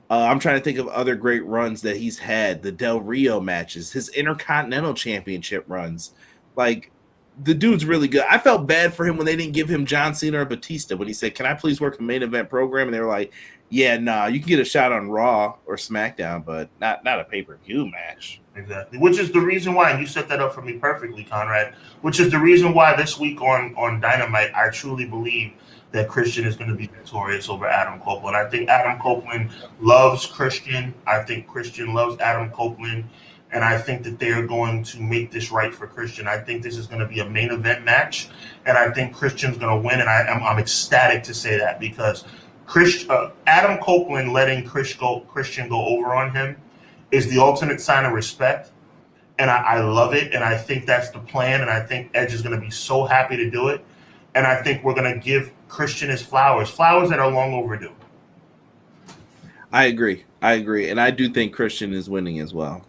I'm trying to think of other great runs that he's had. The Del Rio matches. His Intercontinental Championship runs. Like, the dude's really good. I felt bad for him when they didn't give him John Cena or Batista when he said, can I please work a main event program? And they were like, yeah, nah, you can get a shot on Raw or SmackDown, but not a pay-per-view match. Exactly. Which is the reason why, and you set that up for me perfectly, Conrad, which is the reason why this week on Dynamite, I truly believe that Christian is going to be victorious over Adam Copeland. I think Adam Copeland loves Christian. I think Christian loves Adam Copeland. And I think that they are going to make this right for Christian. I think this is going to be a main event match. And I think Christian's going to win. And I'm ecstatic to say that because Adam Copeland letting Christian go over on him is the ultimate sign of respect. And I love it. And I think that's the plan. And I think Edge is going to be so happy to do it. And I think we're going to give Christian his flowers that are long overdue. I agree. And I do think Christian is winning as well.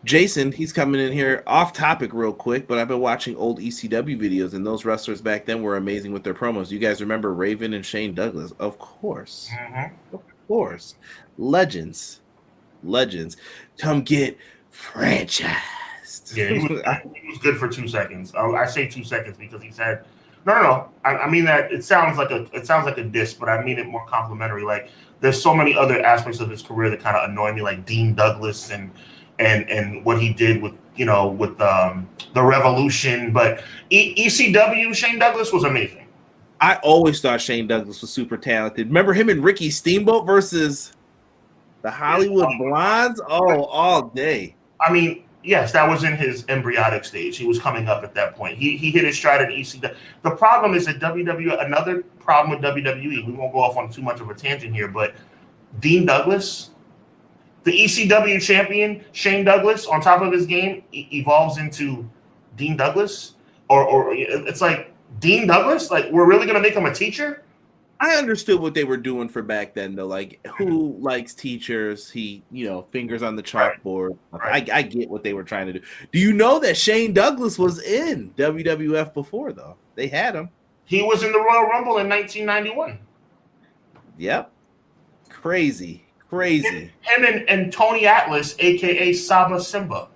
Jason, he's coming in here off topic real quick, but I've been watching old ECW videos, and those wrestlers back then were amazing with their promos. You guys remember Raven and Shane Douglas? Of course. Mm-hmm. Of course. Legends. Come get franchised. Yeah, he was good for 2 seconds. I say 2 seconds because he said, no. I mean that it sounds like a diss, but I mean it more complimentary. Like there's so many other aspects of his career that kind of annoy me, like Dean Douglas and what he did with the Revolution. But ECW, Shane Douglas was amazing. I always thought Shane Douglas was super talented. Remember him and Ricky Steamboat versus the Hollywood Blondes? Oh, all day. I mean, yes, that was in his embryonic stage. He was coming up at that point. He hit his stride at ECW. The problem is that WWE, another problem with WWE, we won't go off on too much of a tangent here, but Dean Douglas, the ECW champion, Shane Douglas, on top of his game, evolves into Dean Douglas? Or it's like, Dean Douglas? Like, we're really going to make him a teacher? I understood what they were doing for back then, though. Like, who likes teachers? Fingers on the chalkboard. Right. I get what they were trying to do. Do you know that Shane Douglas was in WWF before, though? They had him. He was in the Royal Rumble in 1991. Yep. Crazy. Him and Tony Atlas, a.k.a. Saba Simba.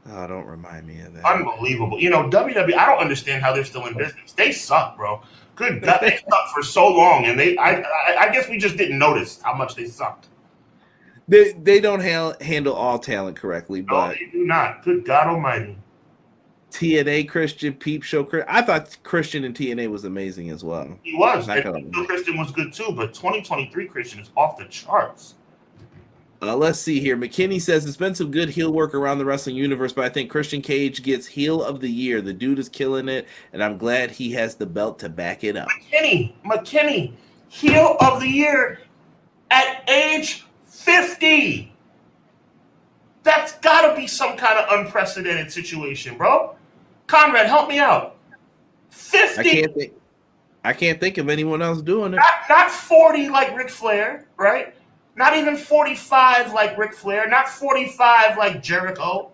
Oh, don't remind me of that. Unbelievable. WWE, I don't understand how they're still in business. They suck, bro. Good God, they sucked for so long, and I guess we just didn't notice how much they sucked. They don't handle all talent correctly, but no, they do not. Good God Almighty. TNA Christian, Peep Show Christian. I thought Christian in TNA was amazing as well. He was. Christian was good too, but 2023 Christian is off the charts. Let's see here. McKinney says it's been some good heel work around the wrestling universe, but I think Christian Cage gets heel of the year. The dude is killing it, and I'm glad he has the belt to back it up. McKinney, heel of the year at age 50. That's got to be some kind of unprecedented situation, bro. Conrad, help me out. 50. I can't think of anyone else doing it. Not 40 like Ric Flair, right? Not even 45 like Ric Flair. Not 45 like Jericho.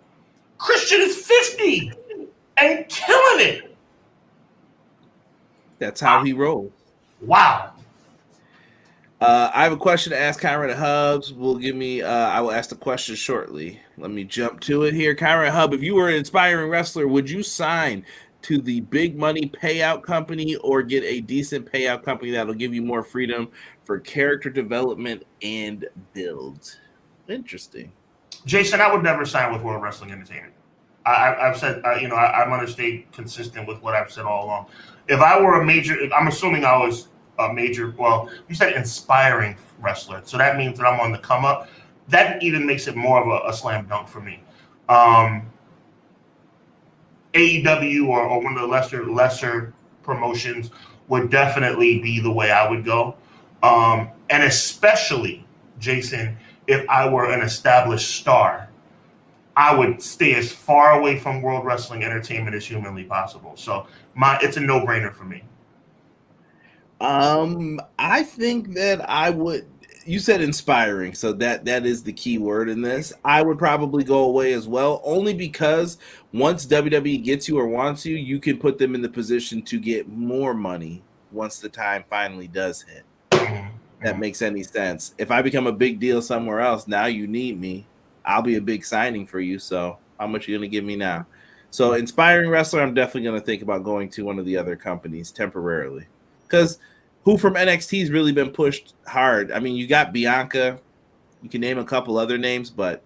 Christian is 50 and killing it. That's how he rolls. Wow. I have a question to ask Conrad Hubbs. I will ask the question shortly. Let me jump to it here. Conrad Hubb, if you were an inspiring wrestler, would you sign to the big money payout company or get a decent payout company that'll give you more freedom for character development and build? Interesting. Jason, I would never sign with World Wrestling Entertainment. I've said, I'm going to stay consistent with what I've said all along. If I were I'm assuming I was a major, well, you said inspiring wrestler. So that means that I'm on the come up. that even makes it more of a slam dunk for me. AEW or one of the lesser promotions would definitely be the way I would go. And especially, Jason, if I were an established star, I would stay as far away from World Wrestling Entertainment as humanly possible. So it's a no-brainer for me. I think that I would. You said inspiring, so that is the key word in this. I would probably go away as well, only because once WWE gets you or wants you, you can put them in the position to get more money once the time finally does hit. That makes any sense. If I become a big deal somewhere else, now you need me. I'll be a big signing for you. So how much are you going to give me now? So inspiring wrestler, I'm definitely going to think about going to one of the other companies temporarily. Because who from NXT has really been pushed hard? I mean, you got Bianca. You can name a couple other names, but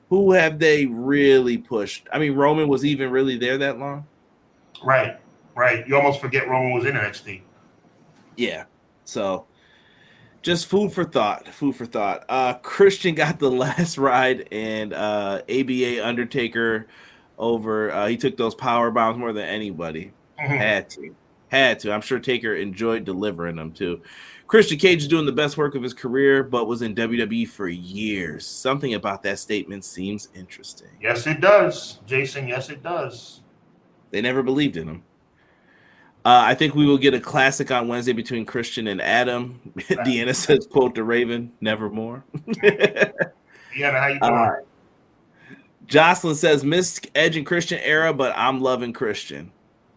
who have they really pushed? I mean, Roman was even really there that long? Right. You almost forget Roman was in NXT. Yeah. So just food for thought. Christian got the last ride, and ABA Undertaker over. He took those power bombs more than anybody. Had to. I'm sure Taker enjoyed delivering them too. Christian Cage is doing the best work of his career, but was in WWE for years. Something about that statement seems interesting. Yes, it does, Jason. Yes, it does. They never believed in him. I think we will get a classic on Wednesday between Christian and Adam. Deanna says, quote to Raven, nevermore. Deanna, how you doing? Jocelyn says, missed Edge and Christian era, but I'm loving Christian.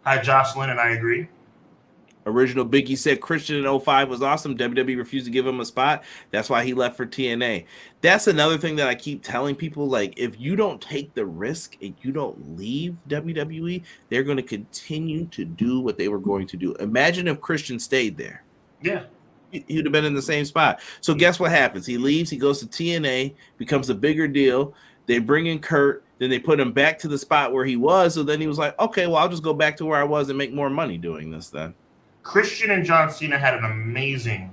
Hi, Jocelyn, and I agree. Original Biggie said Christian in 05 was awesome. WWE refused to give him a spot. That's why he left for TNA. That's another thing that I keep telling people. Like, if you don't take the risk and you don't leave WWE, they're going to continue to do what they were going to do. Imagine if Christian stayed there. Yeah. He'd have been in the same spot. So guess what happens? He leaves. He goes to TNA, becomes a bigger deal. They bring in Kurt. Then they put him back to the spot where he was. So then he was like, okay, well, I'll just go back to where I was and make more money doing this then. Christian and John Cena had an amazing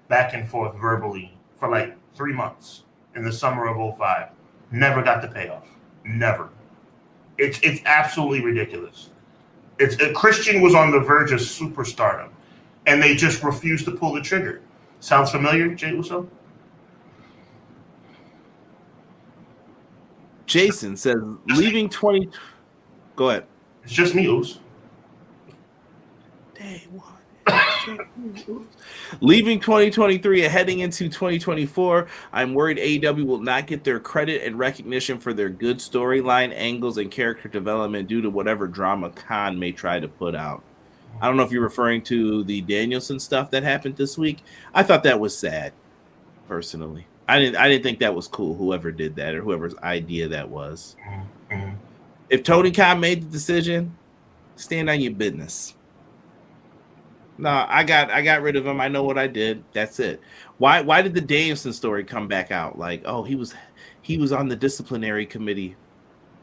back and forth verbally for like 3 months in the summer of 05. Never got the payoff. Never. It's absolutely ridiculous. Christian was on the verge of superstardom, and they just refused to pull the trigger. Sounds familiar, Jay Uso? Jason says, leaving 20... Go ahead. It's just me, Uso. Day one. Leaving 2023 and heading into 2024, I'm worried AEW will not get their credit and recognition for their good storyline, angles, and character development due to whatever drama Khan may try to put out. I don't know if you're referring to the Danielson stuff that happened this week. I thought that was sad, personally. I didn't think that was cool, whoever did that or whoever's idea that was. Mm-hmm. If Tony Khan made the decision, stand on your business. No, I got rid of him. I know what I did. That's it. Why did the Danielson story come back out? Like, oh, he was on the disciplinary committee.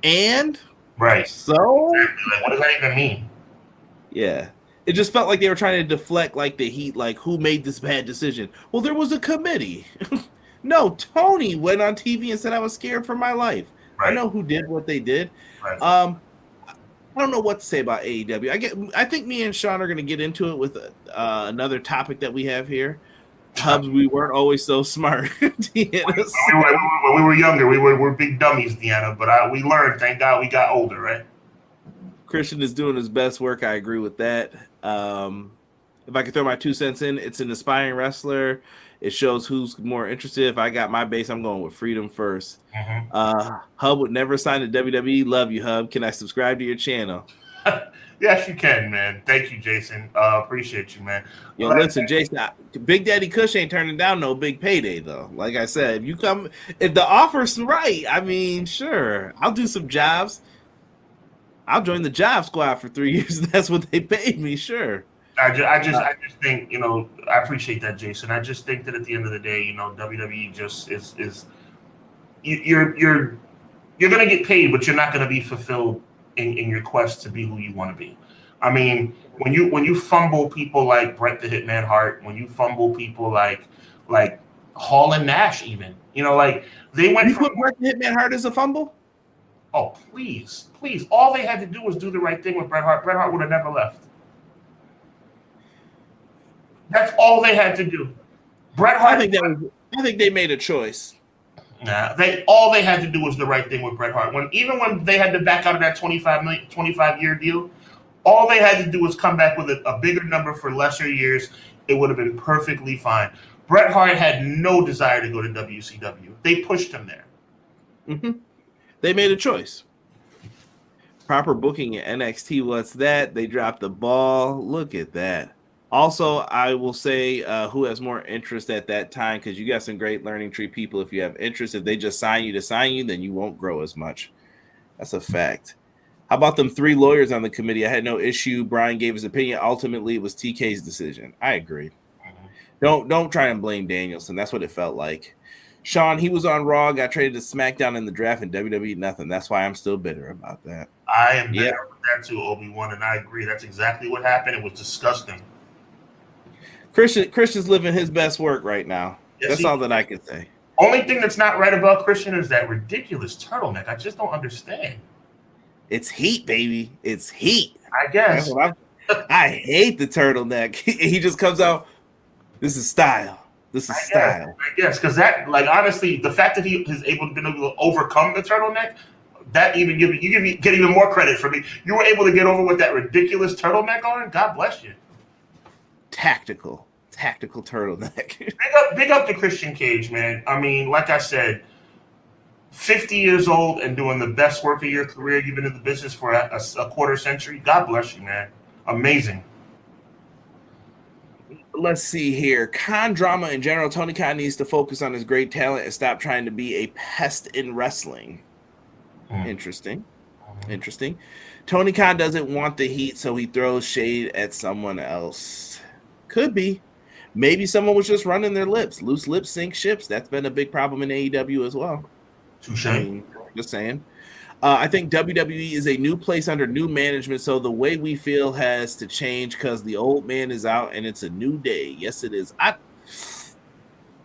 And right. So what does that even mean? Yeah. It just felt like they were trying to deflect like the heat, like who made this bad decision? Well, there was a committee. No, Tony went on TV and said I was scared for my life. Right. I know who did what they did. Right. I don't know what to say about AEW. I think me and Sean are going to get into it with another topic that we have here. Hubs, we weren't always so smart. When we were younger, we were big dummies, Deanna. But we learned. Thank God we got older, right? Christian is doing his best work. I agree with that. If I could throw my 2 cents in, it's an aspiring wrestler. It shows who's more interested. If I got my base, I'm going with Freedom first. Mm-hmm. Hub would never sign to WWE. Love you, Hub. Can I subscribe to your channel? Yes, you can, man. Thank you, Jason. Appreciate you, man. Yo, listen, Jason, Big Daddy Kush ain't turning down no big payday, though. Like I said, if the offer's right, I mean, sure, I'll do some jobs. I'll join the job squad for 3 years. That's what they paid me, sure. I just think, I appreciate that, Jason. I just think that at the end of the day, WWE just is you're gonna get paid, but you're not gonna be fulfilled in your quest to be who you want to be. I mean, when you fumble people like Bret the Hitman Hart, when you fumble people like Hall and Nash even. Like they went You put Bret the Hitman Hart as a fumble? Oh, please. All they had to do was do the right thing with Bret Hart. Bret Hart would have never left. That's all they had to do. Bret Hart. I think they made a choice. Nah, all they had to do was the right thing with Bret Hart. Even when they had to back out of that 25-year deal, all they had to do was come back with a bigger number for lesser years. It would have been perfectly fine. Bret Hart had no desire to go to WCW. They pushed him there. Mm-hmm. They made a choice. Proper booking at NXT. What's that? They dropped the ball. Look at that. Also, I will say who has more interest at that time, because you got some great learning tree people. If you have interest, if they just sign you, then you won't grow as much. That's a fact. How about them 3 lawyers on the committee? I had no issue. Brian gave his opinion. Ultimately, it was TK's decision. I agree. Don't try and blame Danielson. That's what it felt like. Sean, he was on Raw, got traded to SmackDown in the draft, and WWE nothing. That's why I'm still bitter about that. I am bitter with that too, Obi-Wan, and I agree. That's exactly what happened. It was disgusting. Christian's living his best work right now. Yes, that's all that I can say. Only thing that's not right about Christian is that ridiculous turtleneck. I just don't understand. It's heat, baby. It's heat. I guess. I hate the turtleneck. He just comes out. This is style. Style. I guess, because that, honestly, the fact that he is able to overcome the turtleneck, that even get even more credit for me. You were able to get over with that ridiculous turtleneck on. God bless you. Tactical turtleneck. Big up to Christian Cage, man. I mean, like I said, 50 years old and doing the best work of your career. You've been in the business for a quarter century. God bless you, man. Amazing. Let's see here. Khan drama in general. Tony Khan needs to focus on his great talent and stop trying to be a pest in wrestling. Interesting. Tony Khan doesn't want the heat, so he throws shade at someone else. Could be. Maybe someone was just running their lips. Loose lips sink ships. That's been a big problem in AEW as well. Touché. Just saying. I think WWE is a new place under new management, so the way we feel has to change because the old man is out and it's a new day. Yes, it is.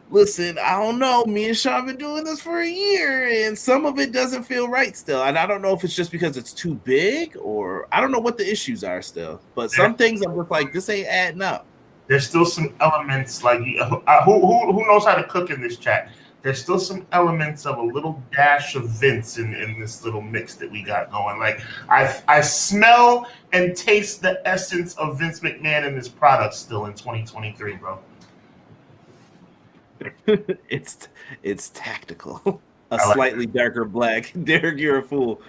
Listen, I don't know. Me and Sean have been doing this for a year, and some of it doesn't feel right still. And I don't know if it's just because it's too big, or I don't know what the issues are still. But some things I'm just like, this ain't adding up. There's still some elements like who knows how to cook in this chat. There's still some elements of a little dash of Vince in this little mix that we got going. Like I smell and taste the essence of Vince McMahon in this product still in 2023, bro. It's tactical. Slightly darker black. Derek, you're a fool.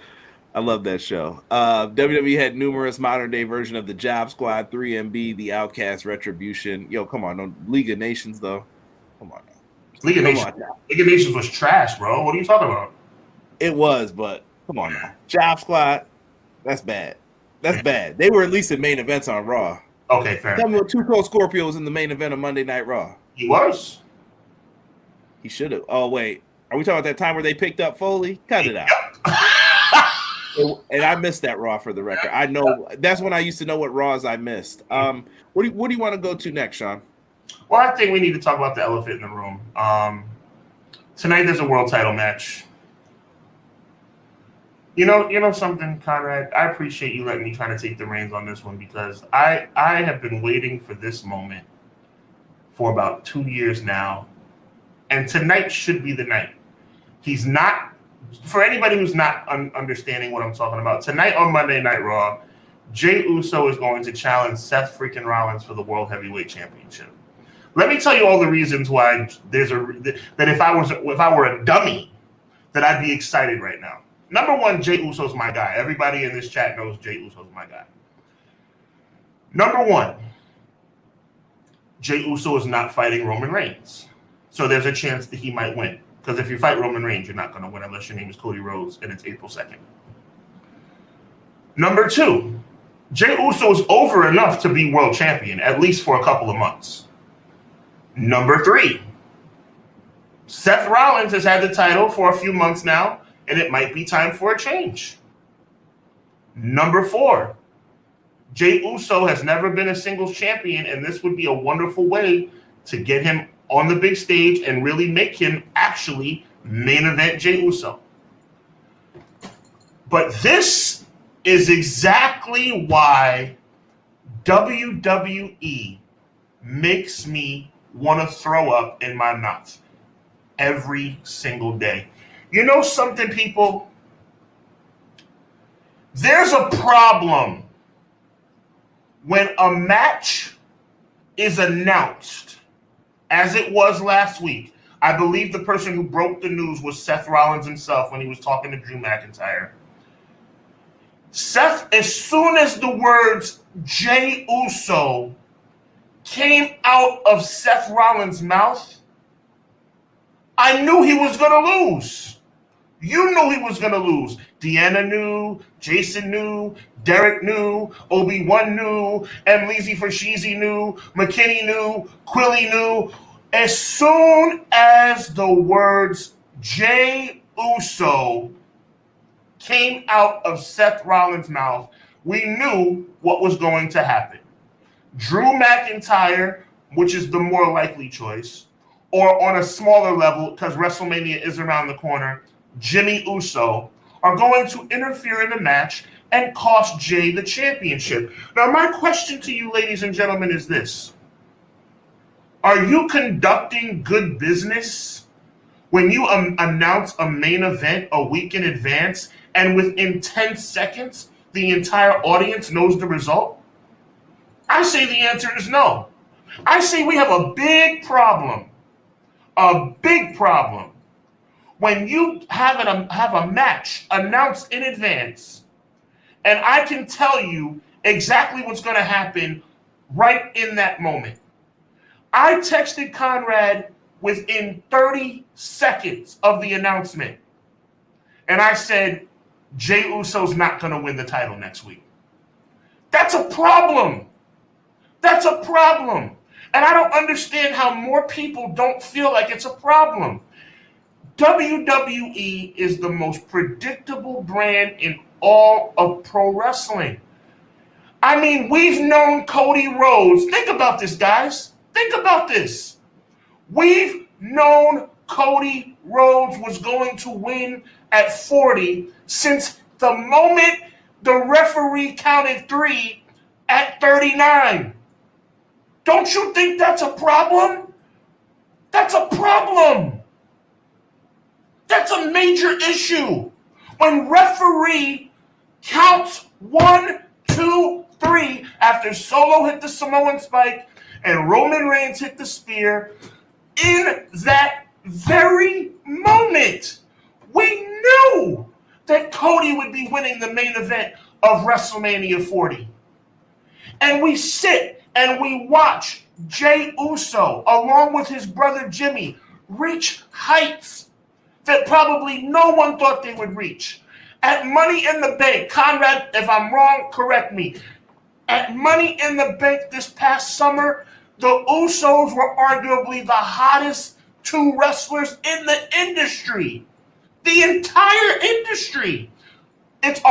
I love that show. WWE had numerous modern day version of the Job Squad, 3MB, the Outcast, Retribution. Yo, come on, no League of Nations though. Come on now. League of Nations was trash, bro. What are you talking about? It was, but come on now. Job Squad, that's bad. That's bad. They were at least in main events on Raw. Okay, fair. Tell me what Too Cold Scorpio was in the main event of Monday Night Raw. He was. He should have. Oh, wait. Are we talking about that time where they picked up Foley? Cut it out. And I missed that Raw for the record. I know that's when I used to know what Raws I missed. What do you want to go to next, Sean? Well, I think we need to talk about the elephant in the room. Tonight there's a world title match. You know something, Conrad? I appreciate you letting me kind of take the reins on this one because I have been waiting for this moment for about 2 years now. And tonight should be the night. He's not, for anybody who's not understanding what I'm talking about, tonight on Monday Night Raw, Jey Uso is going to challenge Seth freaking Rollins for the World Heavyweight Championship. Let me tell you all the reasons why that if I were a dummy, that I'd be excited right now. Number one, Jey Uso's my guy. Everybody in this chat knows Jey Uso's my guy. Number one, Jey Uso is not fighting Roman Reigns. So there's a chance that he might win. Because if you fight Roman Reigns, you're not going to win unless your name is Cody Rhodes and it's April 2nd. Number two, Jey Uso is over enough to be world champion, at least for a couple of months. Number three, Seth Rollins has had the title for a few months now, and it might be time for a change. Number four, Jey Uso has never been a singles champion, and this would be a wonderful way to get him on the big stage and really make him actually main event Jey Uso. But this is exactly why WWE makes me want to throw up in my mouth every single day. You know something, people? There's a problem when a match is announced, as it was last week. I believe the person who broke the news was Seth Rollins himself when he was talking to Drew McIntyre. Seth, as soon as the words Jey Uso came out of Seth Rollins' mouth, I knew he was going to lose. You knew he was going to lose. Deanna knew, Jason knew, Derek knew, Obi-Wan knew, Emleezy Fashizi knew, McKinney knew, Quilly knew. As soon as the words Jey Uso came out of Seth Rollins' mouth, we knew what was going to happen. Drew McIntyre, which is the more likely choice, or on a smaller level, because WrestleMania is around the corner, Jimmy Uso, are going to interfere in the match and cost Jey the championship. Now, my question to you, ladies and gentlemen, is this. Are you conducting good business when you announce a main event a week in advance and within 10 seconds, the entire audience knows the result? I say the answer is no. I say we have a big problem when you have a match announced in advance, and I can tell you exactly what's going to happen right in that moment. I texted Conrad within 30 seconds of the announcement, and I said, Jey Uso's not going to win the title next week. That's a problem. That's a problem. And I don't understand how more people don't feel like it's a problem. WWE is the most predictable brand in all of pro wrestling. I mean, we've known Cody Rhodes. Think about this, guys. Think about this. We've known Cody Rhodes was going to win at 40 since the moment the referee counted 3 at 39. Don't you think that's a problem? That's a problem. That's a major issue. When referee counts 1, 2, 3 after Solo hit the Samoan spike and Roman Reigns hit the spear, in that very moment, we knew that Cody would be winning the main event of WrestleMania 40. And we sit and we watch Jey Uso, along with his brother Jimmy, reach heights that probably no one thought they would reach. At Money in the Bank, Conrad, if I'm wrong, correct me. At Money in the Bank this past summer, the Usos were arguably the hottest 2 wrestlers in the industry. The entire industry. It's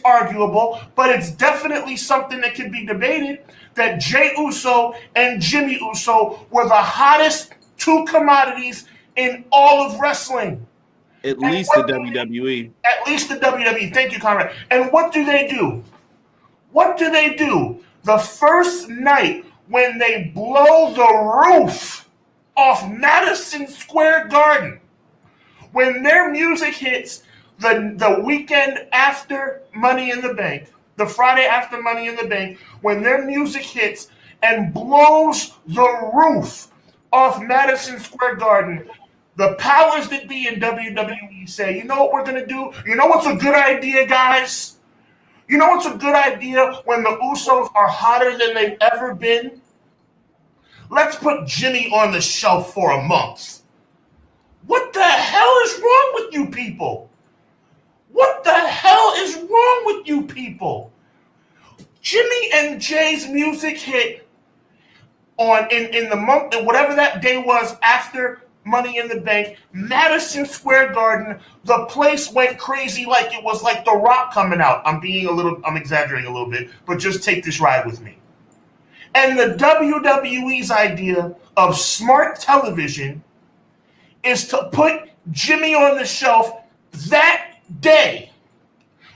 arguable, but it's definitely something that can be debated, that Jey Uso and Jimmy Uso were the hottest 2 commodities in all of wrestling. At least the WWE. At least the WWE. Thank you, Conrad. And what do they do? What do they do? The first night when they blow the roof off Madison Square Garden, when their music hits the weekend after Money in the Bank, the Friday after Money in the Bank, when their music hits and blows the roof off Madison Square Garden, the powers that be in WWE say, you know what we're going to do? You know what's a good idea, guys? You know what's a good idea when the Usos are hotter than they've ever been? Let's put Jimmy on the shelf for a month. What the hell is wrong with you people? What the hell is wrong with you people? Jimmy and Jay's music hit in the month, whatever that day was after Money in the Bank, Madison Square Garden, the place went crazy like it was like The Rock coming out. I'm exaggerating a little bit, but just take this ride with me. And the WWE's idea of smart television is to put Jimmy on the shelf that day.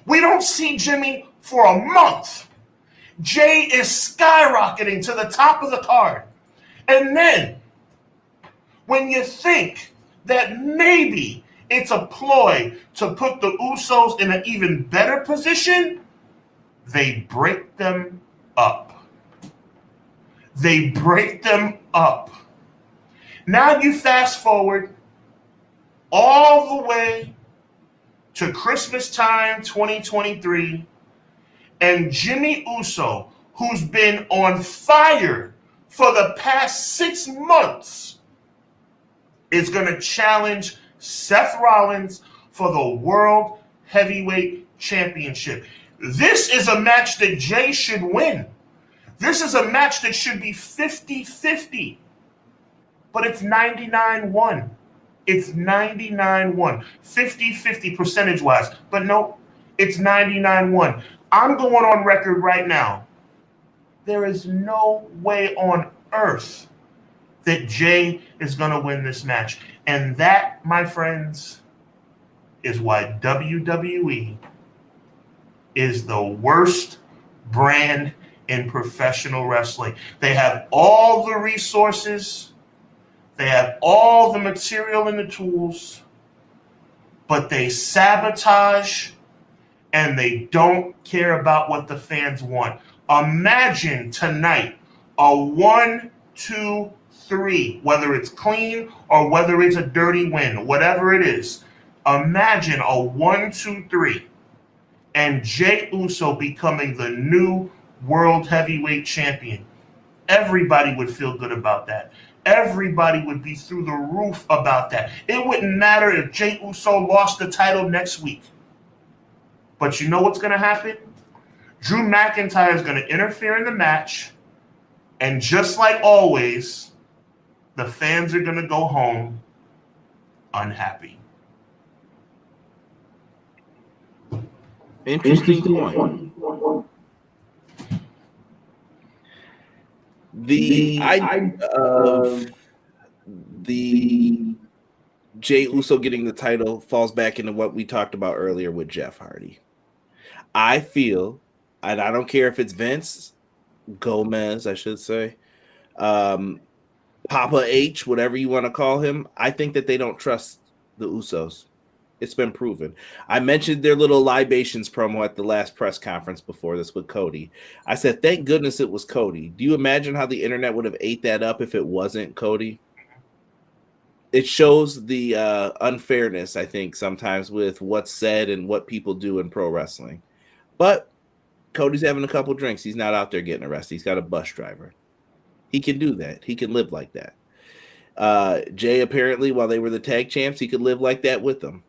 We don't see Jimmy for a month. Jay is skyrocketing to the top of the card. And then, when you think that maybe it's a ploy to put the Usos in an even better position, they break them up. They break them up. Now you fast forward all the way to Christmas time 2023, and Jimmy Uso, who's been on fire for the past 6 months, is going to challenge Seth Rollins for the World Heavyweight Championship. This is a match that Jay should win. This is a match that should be 50-50. But it's 99-1. It's 99-1. 50-50 percentage-wise. But no, it's 99-1. I'm going on record right now. There is no way on earth that Jay is going to win this match. And that, my friends, is why WWE is the worst brand in professional wrestling. They have all the resources, they have all the material and the tools, but they sabotage and they don't care about what the fans want. Imagine tonight a 1-2-3, whether it's clean or whether it's a dirty win, whatever it is. Imagine a 1-2-3 and Jey Uso becoming the new World Heavyweight Champion. Everybody would feel good about that. Everybody would be through the roof about that. It wouldn't matter if Jey Uso lost the title next week. But you know what's going to happen? Drew McIntyre is going to interfere in the match. And just like always, the fans are going to go home unhappy. Interesting point. The idea of the Jey Uso getting the title falls back into what we talked about earlier with Jeff Hardy. I feel, and I don't care if it's Vince, Gomez, I should say, Papa H, whatever you want to call him, I think that they don't trust the Usos. It's been proven. I mentioned their little libations promo at the last press conference before this with Cody. I said, thank goodness it was Cody. Do you imagine how the internet would have ate that up if it wasn't Cody? It shows the unfairness, I think, sometimes with what's said and what people do in pro wrestling. But Cody's having a couple drinks. He's not out there getting arrested. He's got a bus driver. He can do that. He can live like that. Jay, apparently, while they were the tag champs, he could live like that with them.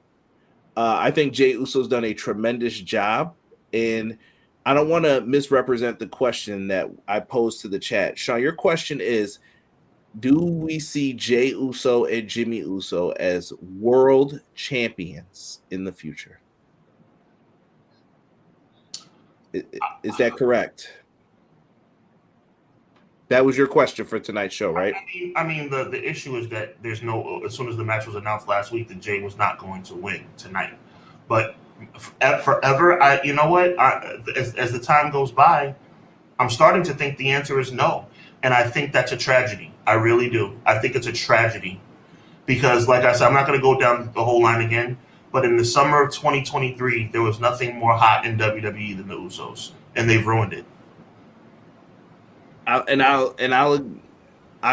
I think Jey Uso's done a tremendous job, and I don't want to misrepresent the question that I posed to the chat. Sean, your question is, do we see Jey Uso and Jimmy Uso as world champions in the future? Is that correct? That was your question for tonight's show, right? I mean, the issue is that there's no. As soon as the match was announced last week, that Jay was not going to win tonight. But forever, you know what? As the time goes by, I'm starting to think the answer is no, and I think that's a tragedy. I really do. I think it's a tragedy because, like I said, I'm not going to go down the whole line again. But in the summer of 2023, there was nothing more hot in WWE than the Usos, and they've ruined it. I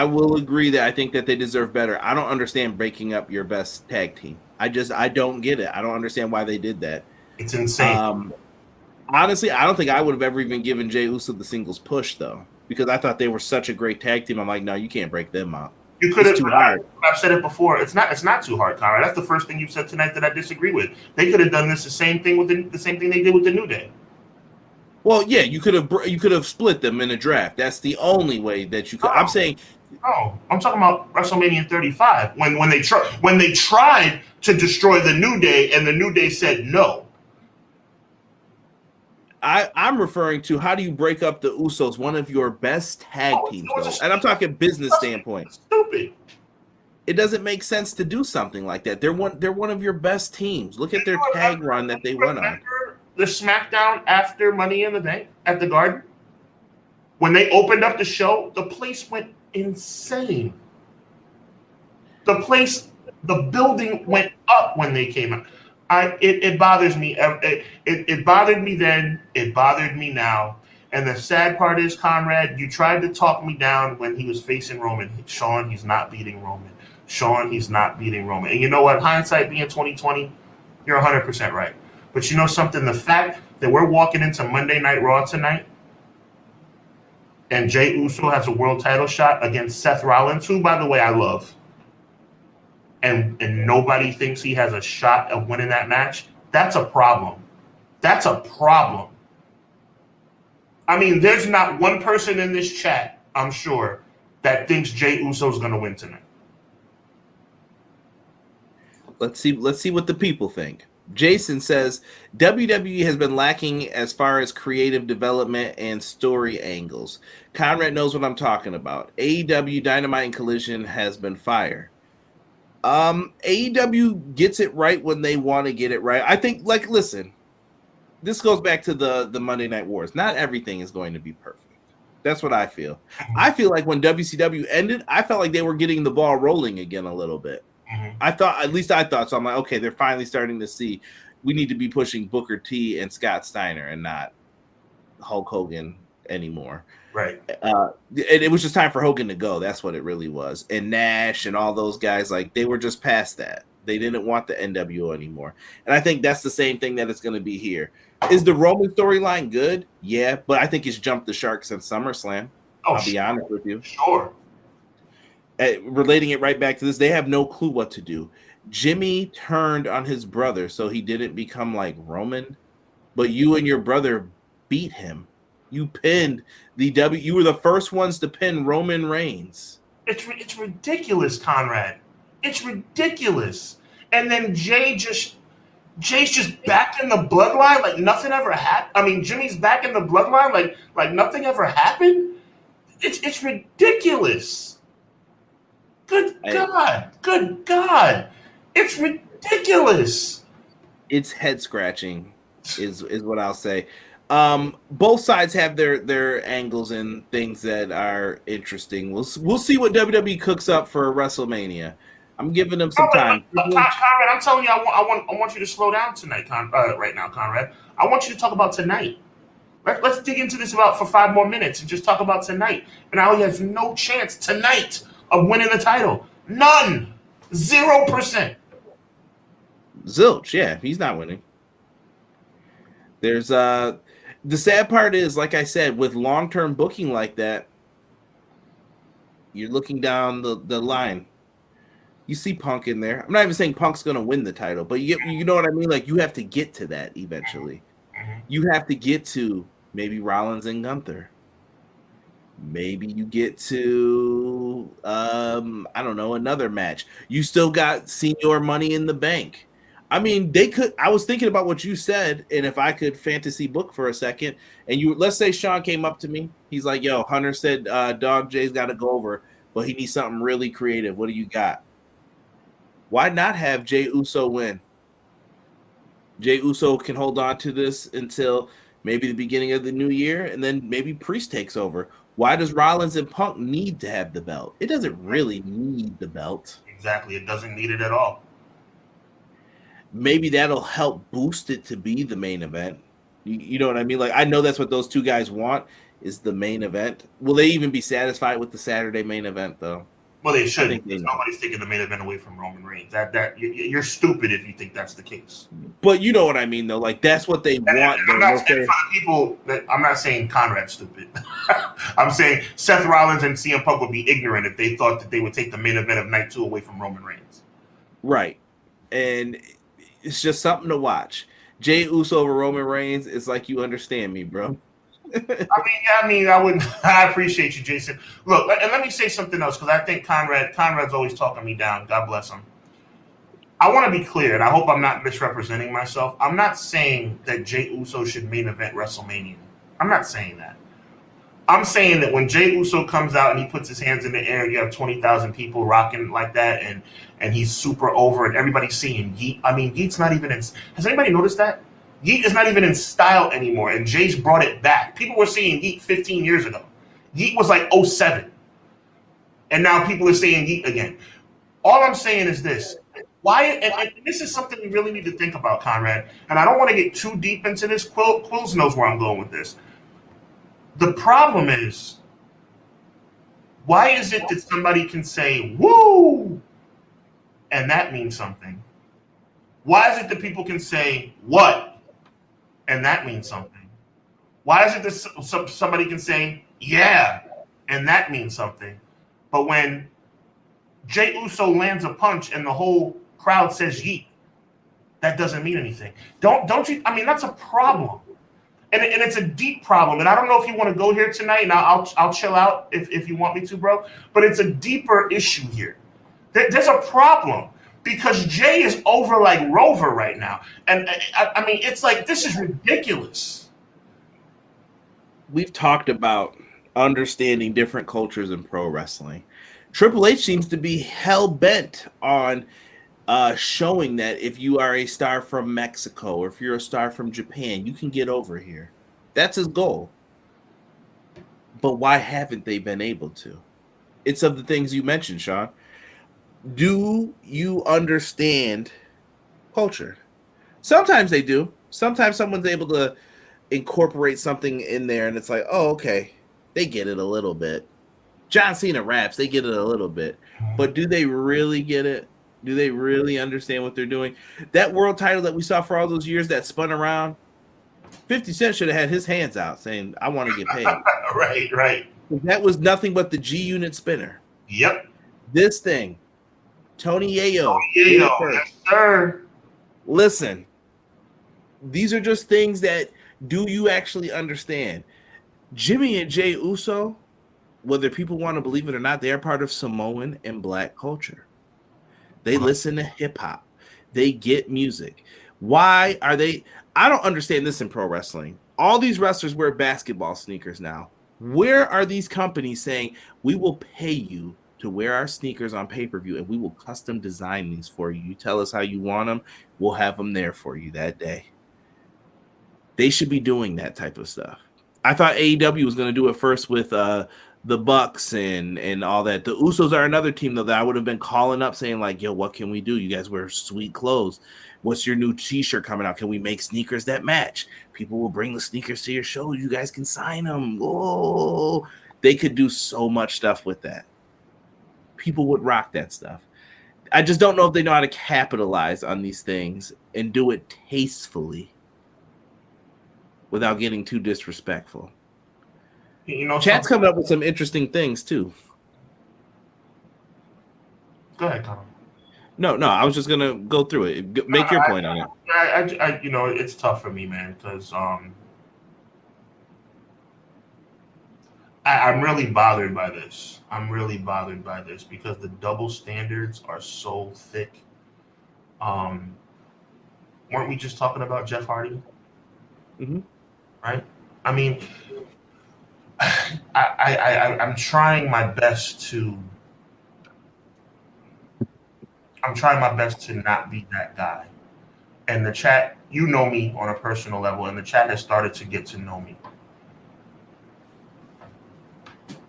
will agree that I think that they deserve better. I don't understand breaking up your best tag team. I don't get it. I don't understand why they did that. It's insane. Honestly, I don't think I would have ever even given Jey Uso the singles push though, because I thought they were such a great tag team. I'm like, no, you can't break them up. You could have. Too hard. I've said it before. It's not too hard, Conrad. That's the first thing you said tonight that I disagree with. They could have done this the same thing they did with the New Day. Well, yeah, you could have split them in a draft. That's the only way that you could. I'm saying. Oh, I'm talking about WrestleMania 35 when they tried to destroy the New Day and the New Day said no. I'm referring to how do you break up the Usos, one of your best tag teams, though? And I'm talking business standpoint. Stupid. It doesn't make sense to do something like that. They're one of your best teams. Look at their tag run that they went on. The SmackDown after Money in the Bank at the Garden, when they opened up the show, the place went insane. The building went up when they came out. It bothers me. It bothered me then. It bothered me now. And the sad part is, Conrad, you tried to talk me down when he was facing Roman. Sean, he's not beating Roman. Sean, he's not beating Roman. And you know what? Hindsight being 2020, you're 100% right. But you know something? The fact that we're walking into Monday Night Raw tonight and Jey Uso has a world title shot against Seth Rollins, who, by the way, I love, and nobody thinks he has a shot of winning that match, that's a problem. That's a problem. I mean, there's not one person in this chat, I'm sure, that thinks Jey Uso's going to win tonight. Let's see what the people think. Jason says WWE has been lacking as far as creative development and story angles. Conrad knows what I'm talking about. AEW Dynamite and Collision has been fire. AEW gets it right when they want to get it right. I think, like, listen, this goes back to the Monday Night Wars. Not everything is going to be perfect. That's what I feel. I feel like when WCW ended, I felt like they were getting the ball rolling again a little bit. I thought so. I'm like, okay, they're finally starting to see we need to be pushing Booker T and Scott Steiner and not Hulk Hogan anymore. Right. It was just time for Hogan to go. That's what it really was. And Nash and all those guys, like, they were just past that. They didn't want the NWO anymore. And I think that's the same thing that it's going to be here. Is the Roman storyline good? Yeah, but I think it's jumped the shark since SummerSlam. I'll be honest with you. Sure. Relating it right back to this, they have no clue what to do. Jimmy turned on his brother so he didn't become like Roman, but you and your brother beat him. You pinned you were the first ones to pin Roman Reigns. It's ridiculous, Conrad. It's ridiculous. And then Jay's just back in the bloodline like nothing ever happened. I mean, Jimmy's back in the bloodline like nothing ever happened. It's ridiculous. Good God. It's ridiculous. It's head scratching is what I'll say. Both sides have their angles and things that are interesting. We'll see what WWE cooks up for WrestleMania. I'm giving them some time. Conrad, I'm telling you, I want you to slow down tonight, right now, Conrad. I want you to talk about tonight. Let's dig into this for 5 more minutes and just talk about tonight. And Ali has no chance tonight of winning the title. None. 0%. Zilch, yeah, he's not winning. There's the sad part is, like I said, with long-term booking like that, you're looking down the line. You see Punk in there. I'm not even saying Punk's going to win the title, but you know what I mean? Like, you have to get to that eventually. You have to get to maybe Rollins and Gunther. Maybe you get to, I don't know, another match. You still got Senior Money in the Bank. I mean, I was thinking about what you said, and if I could fantasy book for a second, and let's say Sean came up to me. He's like, yo, Hunter said Dog J's got to go over, but he needs something really creative. What do you got? Why not have Jey Uso win? Jey Uso can hold on to this until maybe the beginning of the new year, and then maybe Priest takes over. Why does Rollins and Punk need to have the belt? It doesn't really need the belt. Exactly. It doesn't need it at all. Maybe that'll help boost it to be the main event. You know what I mean? Like, I know that's what those two guys want, is the main event. Will they even be satisfied with the Saturday main event, though? Well, they shouldn't. Nobody's taking the main event away from Roman Reigns. You're stupid if you think that's the case. But you know what I mean, though. Like, that's what they want. I'm not saying for the people I'm not saying Conrad's stupid. I'm saying Seth Rollins and CM Punk would be ignorant if they thought that they would take the main event of Night 2 away from Roman Reigns. Right, and it's just something to watch. Jey Uso over Roman Reigns. It's like, you understand me, bro. I appreciate you, Jason. Look, and let me say something else, because I think Conrad's always talking me down. God bless him. I want to be clear, and I hope I'm not misrepresenting myself. I'm not saying that Jey Uso should main event WrestleMania. I'm not saying that. I'm saying that when Jey Uso comes out and he puts his hands in the air, and you have 20,000 people rocking like that, and he's super over, and everybody's seeing Yeet. I mean, Yeet's not even in. Has anybody noticed that? Yeet is not even in style anymore, and Jay's brought it back. People were seeing Yeet 15 years ago. Yeet was like 07. And now people are saying Yeet again. All I'm saying is this. Why? And this is something we really need to think about, Conrad. And I don't want to get too deep into this. Quills knows where I'm going with this. The problem is, why is it that somebody can say, woo, and that means something? Why is it that people can say, what, and that means something? Why is it that somebody can say, yeah, and that means something? But when Jey Uso lands a punch and the whole crowd says yeet, that doesn't mean anything. Don't you? I mean, that's a problem. And it's a deep problem. And I don't know if you want to go here tonight, and I'll chill out if you want me to, bro. But it's a deeper issue here. There's a problem because Jay is over like Rover right now. And I mean, it's like, this is ridiculous. We've talked about understanding different cultures in pro wrestling. Triple H seems to be hell-bent on showing that if you are a star from Mexico or if you're a star from Japan, you can get over here. That's his goal. But why haven't they been able to? It's of the things you mentioned, Sean. Do you understand culture? Sometimes they do. Sometimes someone's able to incorporate something in there and it's like, oh, okay, they get it a little bit. John Cena raps, they get it a little bit. But do they really get it? Do they really understand what they're doing? That world title that we saw for all those years that spun around, 50 Cent should have had his hands out saying, I want to get paid. Right. That was nothing but the G-Unit spinner. Yep. This thing, Tony Yayo. Yes, sir. Listen, these are just things that do you actually understand? Jimmy and Jey Uso, whether people want to believe it or not, they are part of Samoan and Black culture. They listen to hip-hop. They get music. Why are they... I don't understand this in pro wrestling. All these wrestlers wear basketball sneakers now. Where are these companies saying, we will pay you to wear our sneakers on pay-per-view and we will custom design these for you? You tell us how you want them. We'll have them there for you that day. They should be doing that type of stuff. I thought AEW was going to do it first with... the Bucks and all that. The Usos are another team, though, that I would have been calling up saying, like, yo, what can we do? You guys wear sweet clothes. What's your new T-shirt coming out? Can we make sneakers that match? People will bring the sneakers to your show. You guys can sign them. Oh, they could do so much stuff with that. People would rock that stuff. I just don't know if they know how to capitalize on these things and do it tastefully without getting too disrespectful. You know, Chat's coming up with some interesting things too. Go ahead, Tom. No, I was just gonna go through it. Make your point on it. I you know, it's tough for me, man, because I'm really bothered by this. I'm really bothered by this because the double standards are so thick. Weren't we just talking about Jeff Hardy? Mm-hmm. Right? I mean, I'm trying my best to not be that guy. And the chat, you know me on a personal level, and the chat has started to get to know me.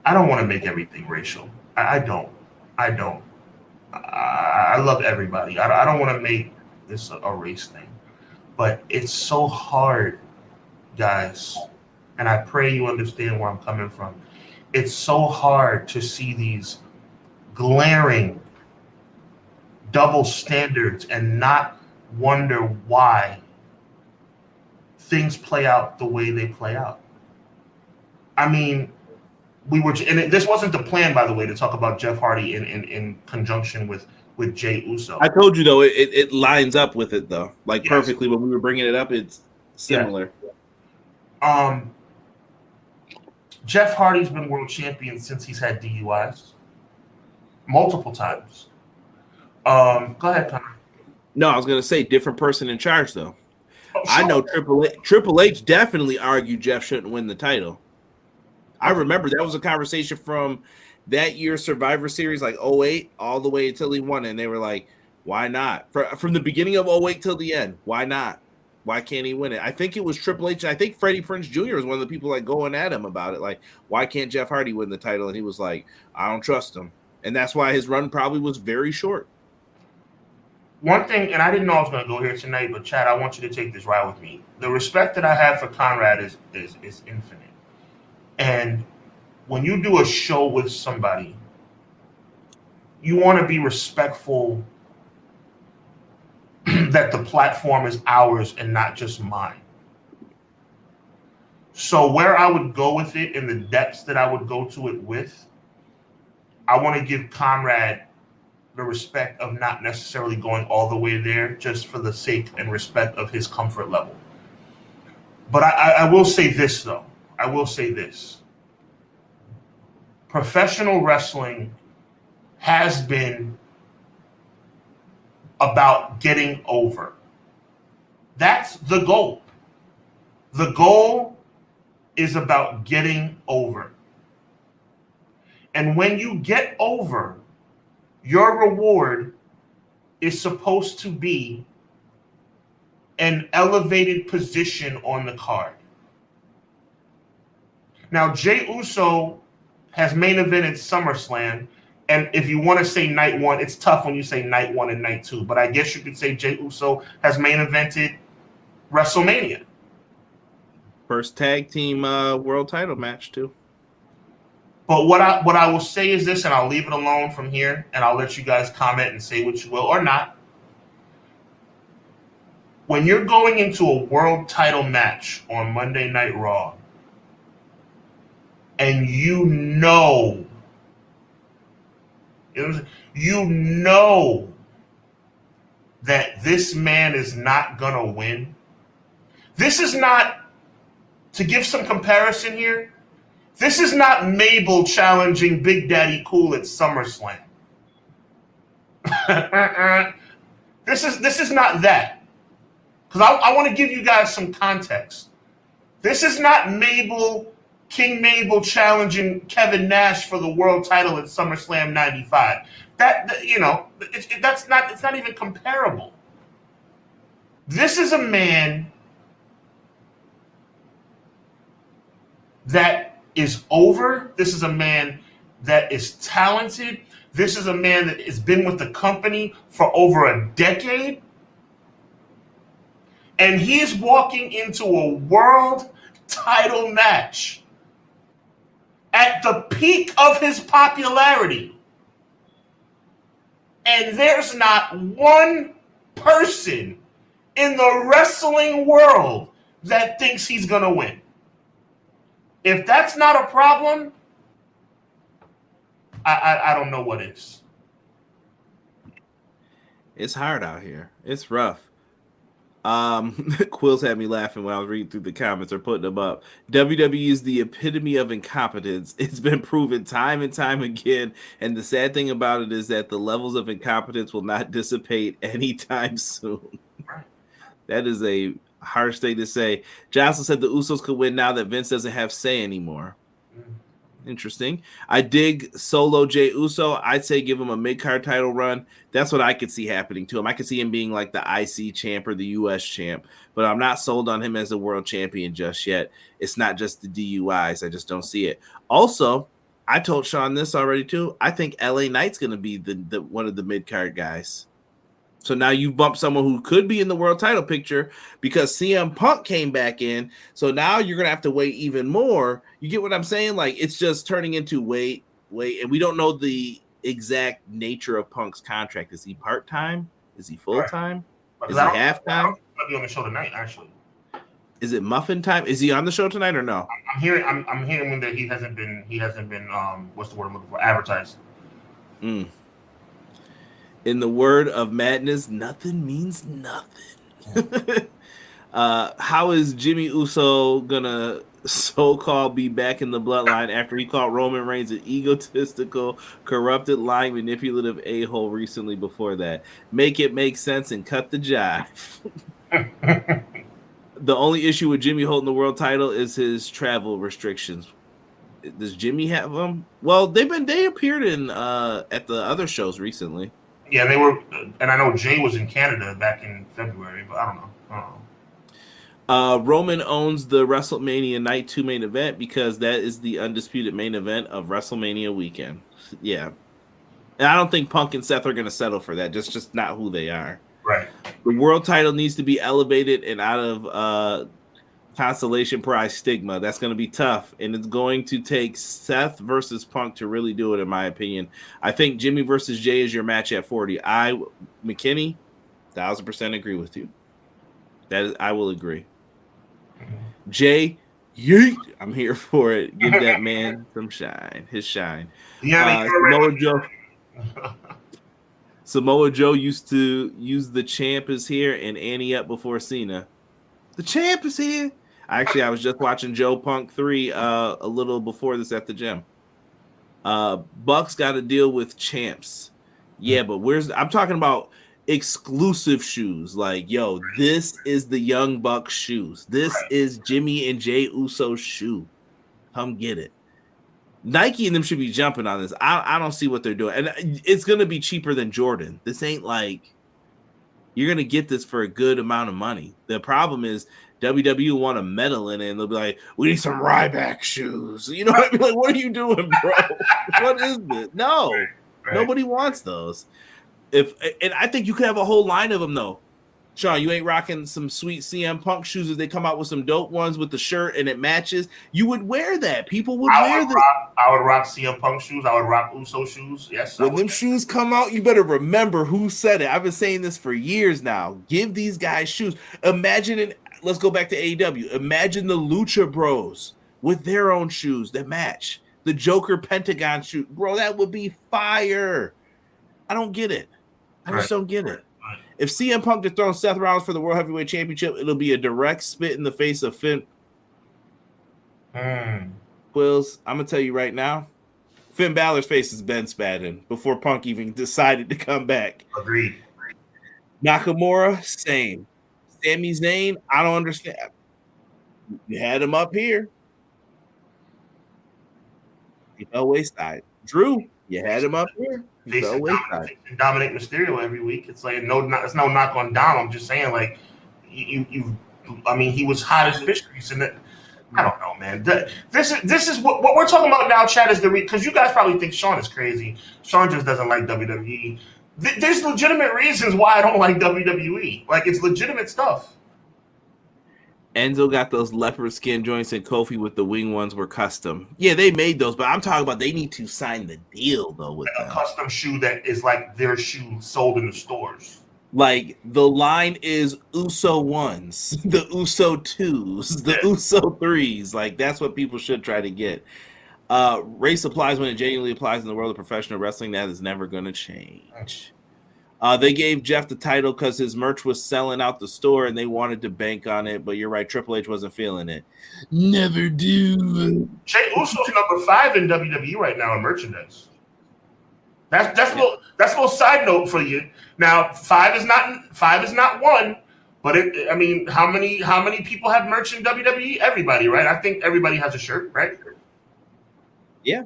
I don't want to make everything racial. I don't. I love everybody. I don't want to make this a race thing. But it's so hard, guys. And I pray you understand where I'm coming from. It's so hard to see these glaring double standards and not wonder why things play out the way they play out. I mean, this wasn't the plan, by the way, to talk about Jeff Hardy in conjunction with Jey Uso. I told you, though, it lines up with it, though. Like, yes. Perfectly. When we were bringing it up, it's similar. Yeah. Jeff Hardy's been world champion since he's had DUIs multiple times. Go ahead, Connor. No, I was gonna say different person in charge though. Oh, I sure. know Triple H definitely argued Jeff shouldn't win the title. I remember that was a conversation from that year's Survivor Series, like 08, all the way until he won. And they were like, why not? From the beginning of 08 till the end, why not? Why can't he win it? I think it was Triple H. And I think Freddie Prinze Jr. was one of the people like going at him about it. Like, why can't Jeff Hardy win the title? And he was like, I don't trust him. And that's why his run probably was very short. One thing, and I didn't know I was going to go here tonight, but Chad, I want you to take this ride with me. The respect that I have for Conrad is infinite. And when you do a show with somebody, you want to be respectful that the platform is ours and not just mine. So where I would go with it and the depths that I would go to it with, I want to give Conrad the respect of not necessarily going all the way there just for the sake and respect of his comfort level. But I will say this, though. I will say this. Professional wrestling has been about getting over. That's the goal. The goal is about getting over. And when you get over, your reward is supposed to be an elevated position on the card. Now, Jey Uso has main evented SummerSlam, and if you want to say night one, it's tough when you say night one and night two, but I guess you could say Jey Uso has main evented WrestleMania. First tag team world title match, too. But what I will say is this, and I'll leave it alone from here, and I'll let you guys comment and say what you will or not. When you're going into a world title match on Monday Night Raw, and you know that this man is not going to win, this is not, to give some comparison here, this is not Mabel challenging Big Daddy Cool at SummerSlam. This is not that. Because I want to give you guys some context. This is not King Mabel challenging Kevin Nash for the world title at SummerSlam 95. It's not even comparable. This is a man that is over. This is a man that is talented. This is a man that has been with the company for over a decade. And he's walking into a world title match at the peak of his popularity. And there's not one person in the wrestling world that thinks he's going to win. If that's not a problem, I don't know what is. It's hard out here. It's rough. Quills had me laughing when I was reading through the comments or putting them up. WWE is the epitome of incompetence. It's been proven time and time again. And the sad thing about it is that the levels of incompetence will not dissipate anytime soon. That is a harsh thing to say. Jocelyn said the Usos could win now that Vince doesn't have say anymore. Interesting. I dig solo Jey Uso. I'd say give him a mid-card title run. That's what I could see happening to him. I could see him being like the IC champ or the US champ, but I'm not sold on him as a world champion just yet. It's not just the DUIs. I just don't see it. Also, I told Sean this already too. I think LA Knight's going to be the one of the mid-card guys. So now you bump someone who could be in the world title picture because CM Punk came back in. So now you're going to have to wait even more. You get what I'm saying? Like, it's just turning into wait. And we don't know the exact nature of Punk's contract. Is he part-time? Is he full-time? Is he half-time? I'll be on the show tonight, actually. Is it muffin time? Is he on the show tonight or no? I'm hearing that he hasn't been what's the word I'm looking for? Advertised. In the word of madness, nothing means nothing. How is Jimmy Uso gonna so-called be back in the bloodline after he called Roman Reigns an egotistical, corrupted, lying, manipulative a-hole recently before that? Make it make sense and cut the jive. The only issue with Jimmy holding the world title is his travel restrictions. Does Jimmy have them? Well, they appeared in at the other shows recently. Yeah, they were, and I know Jay was in Canada back in February, but I don't know. Roman owns the WrestleMania Night 2 main event because that is the undisputed main event of WrestleMania weekend. Yeah. And I don't think Punk and Seth are going to settle for that. Just not who they are. Right. The world title needs to be elevated and out of consolation prize stigma. That's going to be tough. And it's going to take Seth versus Punk to really do it, in my opinion. I think Jimmy versus Jay is your match at 40. McKinney, 1,000% agree with you. I will agree. Jay, yeet, I'm here for it. Give that man some shine. His shine. Yeah, Samoa Joe used to use the champ is here and Annie up before Cena. The champ is here. Actually, I was just watching Joe Punk 3 a little before this at the gym. Bucks got to deal with champs. Yeah, but I'm talking about exclusive shoes. Like, yo, this is the Young Bucks shoes. This is Jimmy and Jay Uso's shoe. Come get it. Nike and them should be jumping on this. I don't see what they're doing. And it's going to be cheaper than Jordan. This ain't like you're going to get this for a good amount of money. The problem is WWE want to meddle in it and they'll be like, we need some Ryback shoes. You know what I mean? Like, what are you doing, bro? What is this? No, nobody wants those. And I think you could have a whole line of them, though. Sean, you ain't rocking some sweet CM Punk shoes if they come out with some dope ones with the shirt and it matches. You would wear that. People would wear that. I would rock CM Punk shoes. I would rock Uso shoes. Yes. When them shoes come out, you better remember who said it. I've been saying this for years now. Give these guys shoes. Let's go back to AEW. Imagine the Lucha Bros with their own shoes that match. The Joker Pentagon shoe. Bro, that would be fire. I don't get it. I just don't get it. If CM Punk dethrones Seth Rollins for the World Heavyweight Championship, it'll be a direct spit in the face of Finn. Quills, I'm going to tell you right now, Finn Balor's face has been spat in before Punk even decided to come back. Agreed. Nakamura, same. Sami Zayn, I don't understand. You had him up here. He fell wayside. Drew, you had him up here. He fell wayside. Dominate Mysterio every week. It's like it's no knock on Dom. I'm just saying, like, he was hot as fish grease, and I don't know, man. This is what we're talking about now, Chad, is because you guys probably think Sean is crazy. Sean just doesn't like WWE. There's legitimate reasons why I don't like WWE. Like, it's legitimate stuff. Enzo got those leopard skin joints, and Kofi with the wing ones were custom. Yeah, they made those, but I'm talking about they need to sign the deal, though, with a custom shoe that is like their shoe sold in the stores. Like, the line is Uso 1s, the Uso 2s, the Uso 3s. Like, that's what people should try to get. Race applies when it genuinely applies in the world of professional wrestling. That is never going to change. They gave Jeff the title because his merch was selling out the store and they wanted to bank on it. But you're right, Triple H wasn't feeling it. Never do. Jey Uso's number 5 in WWE right now in merchandise. That's a little side note for you. Now, 5 is not 1, but how many people have merch in WWE? Everybody, right? I think everybody has a shirt, right? Yeah.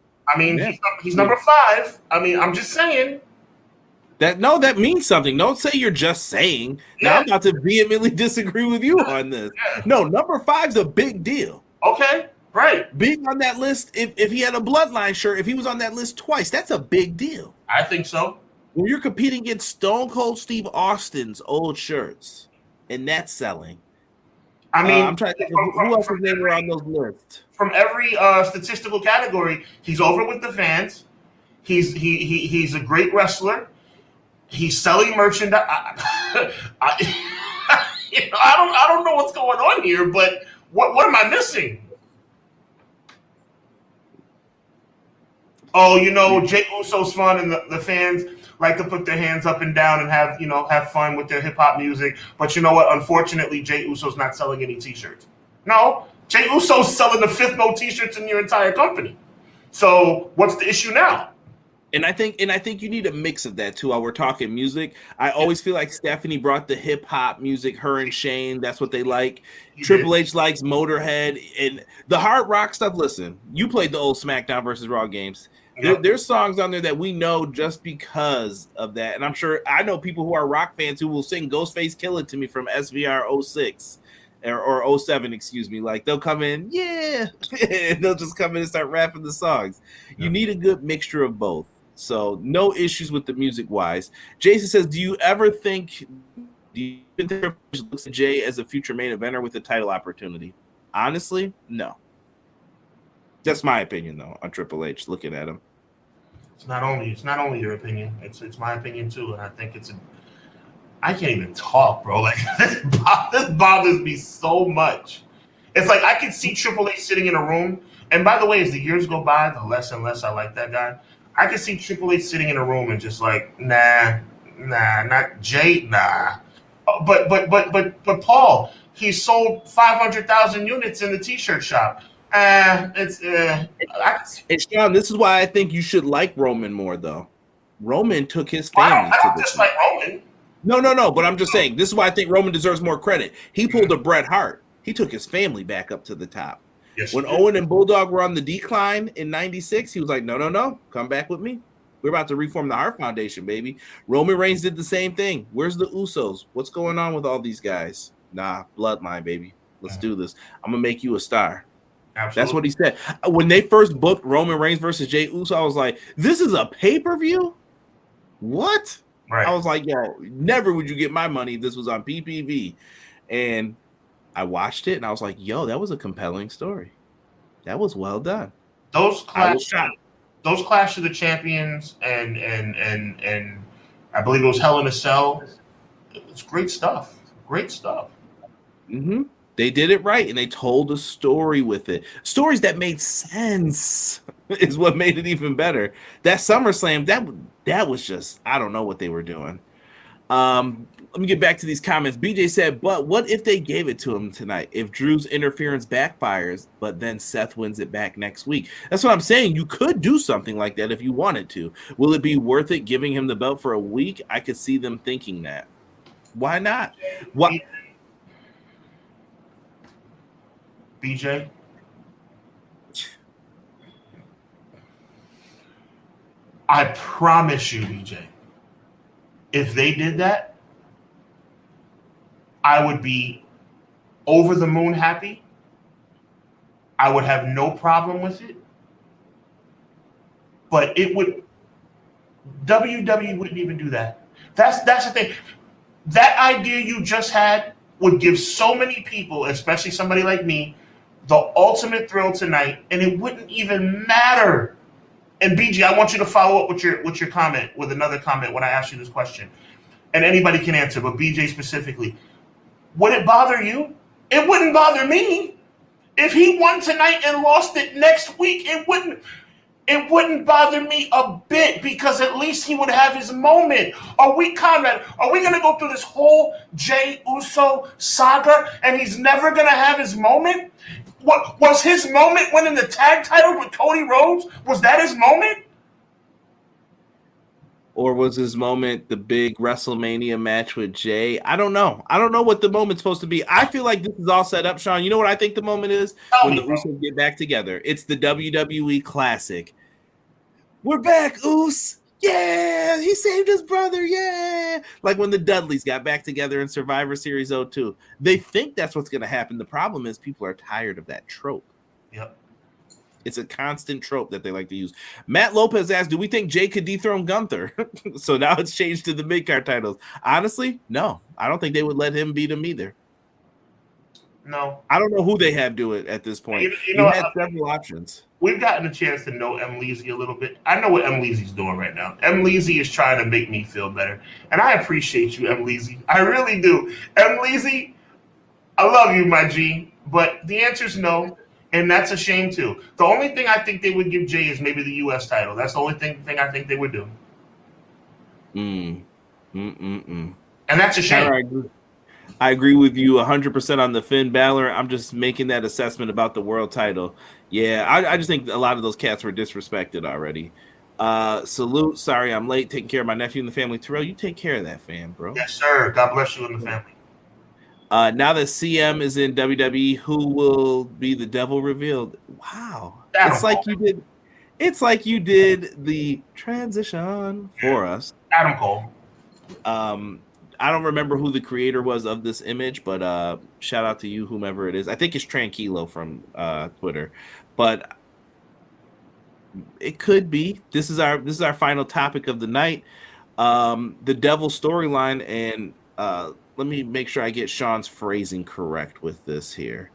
He's number 5. I'm just saying. That means something. Don't say you're just saying. Yeah. Now I'm about to vehemently disagree with you on this. Yeah. No, number 5's a big deal. Okay, right. Being on that list, if he had a Bloodline shirt, if he was on that list twice, that's a big deal. I think so. When you're competing against Stone Cold Steve Austin's old shirts, and that's selling. I'm trying to think of who else was there on those lists. From every statistical category, he's over with the fans. He's a great wrestler. He's selling merchandise. I don't know what's going on here, but what am I missing? Oh, Jey Uso's fun and the fans. like to put their hands up and down and have fun with their hip hop music. But you know what? Unfortunately, Jey Uso's not selling any T-shirts. No, Jey Uso's selling the fifth most T-shirts in your entire company. So what's the issue now? And I think you need a mix of that too. While we're talking music, I always feel like Stephanie brought the hip hop music. Her and Shane, that's what they like. Triple H likes Motorhead and the hard rock stuff. Listen, you played the old SmackDown versus Raw games. Yep. There's songs on there that we know just because of that. And I'm sure I know people who are rock fans who will sing Ghostface Kill It to me from SVR 06 or 07, excuse me. Like they'll come in, yeah, and they'll just come in and start rapping the songs. You need a good mixture of both. So no issues with the music wise. Jason says, do you think Triple H looks at Jay as a future main eventer with a title opportunity? Honestly, no. That's my opinion though on Triple H looking at him. It's not only your opinion. It's my opinion too, and I think I can't even talk, bro. Like this bothers me so much. It's like I can see Triple H sitting in a room, and by the way, as the years go by, the less and less I like that guy. I can see Triple H sitting in a room and just like, nah, not Jay, nah. But Paul, he sold 500,000 units in the T-shirt shop. And Sean, this is why I think you should like Roman more, though. Roman took his family. I don't just like Roman. No. But I'm just saying, this is why I think Roman deserves more credit. He pulled a Bret Hart. He took his family back up to the top. Yes, when Owen and Bulldog were on the decline in '96, he was like, no, come back with me. We're about to reform the Hart Foundation, baby. Roman Reigns did the same thing. Where's the Usos? What's going on with all these guys? Nah, bloodline, baby. Let's do this. I'm going to make you a star. Absolutely. That's what he said. When they first booked Roman Reigns versus Jey Uso, I was like, this is a pay-per-view? What? Right. I was like, yo, never would you get my money if this was on PPV. And I watched it, and I was like, yo, that was a compelling story. That was well done. Those Clash of the Champions and I believe it was Hell in a Cell. It's great stuff. Great stuff. Mm-hmm. They did it right, and they told a story with it. Stories that made sense is what made it even better. That SummerSlam, that was just, I don't know what they were doing. Let me get back to these comments. BJ said, but what if they gave it to him tonight? If Drew's interference backfires, but then Seth wins it back next week? That's what I'm saying. You could do something like that if you wanted to. Will it be worth it giving him the belt for a week? I could see them thinking that. Why not? What? BJ? I promise you, BJ, if they did that, I would be over the moon happy. I would have no problem with it. But WWE wouldn't even do that. That's the thing. That idea you just had would give so many people, especially somebody like me, the ultimate thrill tonight, and it wouldn't even matter. And BG, I want you to follow up with your comment, with another comment when I ask you this question. And anybody can answer, but BJ specifically. Would it bother you? It wouldn't bother me. If he won tonight and lost it next week, it wouldn't bother me a bit, because at least he would have his moment. Conrad, are we going to go through this whole Jey Uso saga and he's never going to have his moment? What was his moment winning the tag title with Cody Rhodes? Was that his moment? Or was his moment the big WrestleMania match with Jay? I don't know. I don't know what the moment's supposed to be. I feel like this is all set up, Sean. You know what I think the moment is? When the Usos get back together. It's the WWE Classic. We're back, Us. Yeah, he saved his brother. Yeah. Like when the Dudleys got back together in Survivor Series 02. They think that's what's going to happen. The problem is people are tired of that trope. Yep. It's a constant trope that they like to use. Matt Lopez asked, do we think Jay could dethrone Gunther? So now it's changed to the mid-card titles. Honestly, no. I don't think they would let him beat him either. No. I don't know who they have do it at this point. You had several options. We've gotten a chance to know M. Leezy a little bit. I know what M. Leezy's doing right now. M. Leezy is trying to make me feel better. And I appreciate you, M. Leezy. I really do. M. Leezy, I love you, my G. But the answer is no. And that's a shame, too. The only thing I think they would give Jay is maybe the U.S. title. That's the only thing I think they would do. Mm. Mm-mm-mm. And that's a shame. I agree with you 100% on the Finn Balor. I'm just making that assessment about the world title. Yeah, I just think a lot of those cats were disrespected already. Salute. Sorry, I'm late. Taking care of my nephew and the family. Terrell, you take care of that fam, bro. Yes, sir. God bless you and the family. Now that CM is in WWE, who will be the devil revealed? Wow. It's like you did. It's like you did the transition for us. Adam Cole. I don't remember who the creator was of this image, but shout out to you, whomever it is. I think it's Tranquilo from Twitter, but it could be. This is our final topic of the night. The Devil storyline, and let me make sure I get Sean's phrasing correct with this here,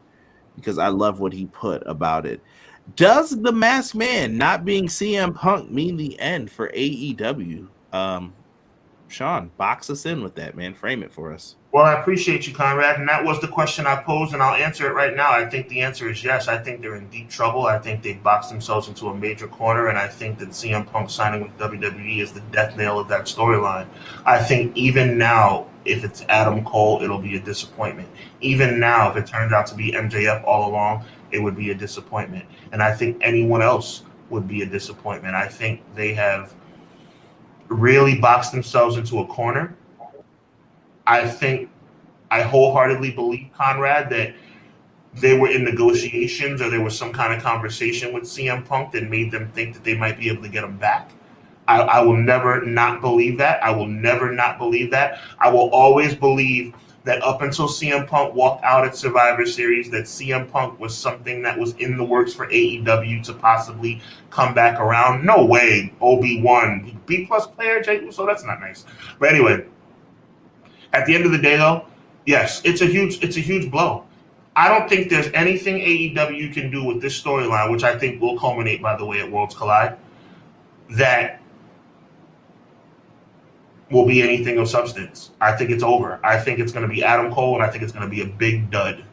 because I love what he put about it. Does the Masked Man not being CM Punk mean the end for AEW? Sean, box us in with that, man. Frame it for us. Well, I appreciate you, Conrad. And that was the question I posed, and I'll answer it right now. I think the answer is yes. I think they're in deep trouble. I think they've boxed themselves into a major corner, and I think that CM Punk signing with WWE is the death nail of that storyline. I think even now, if it's Adam Cole, it'll be a disappointment. Even now, if it turns out to be MJF all along, it would be a disappointment. And I think anyone else would be a disappointment. I think they have really boxed themselves into a corner. I wholeheartedly believe, Conrad, that they were in negotiations or there was some kind of conversation with CM Punk that made them think that they might be able to get him back. I will never not believe that. I will never not believe that. I will always believe that up until CM Punk walked out at Survivor Series, that CM Punk was something that was in the works for AEW to possibly come back around. No way, OB1, B-plus player, so that's not nice. But anyway, at the end of the day, though, yes, it's a huge blow. I don't think there's anything AEW can do with this storyline, which I think will culminate, by the way, at Worlds Collide, that will be anything of substance. I think it's over. I think it's going to be Adam Cole, and I think it's going to be a big dud.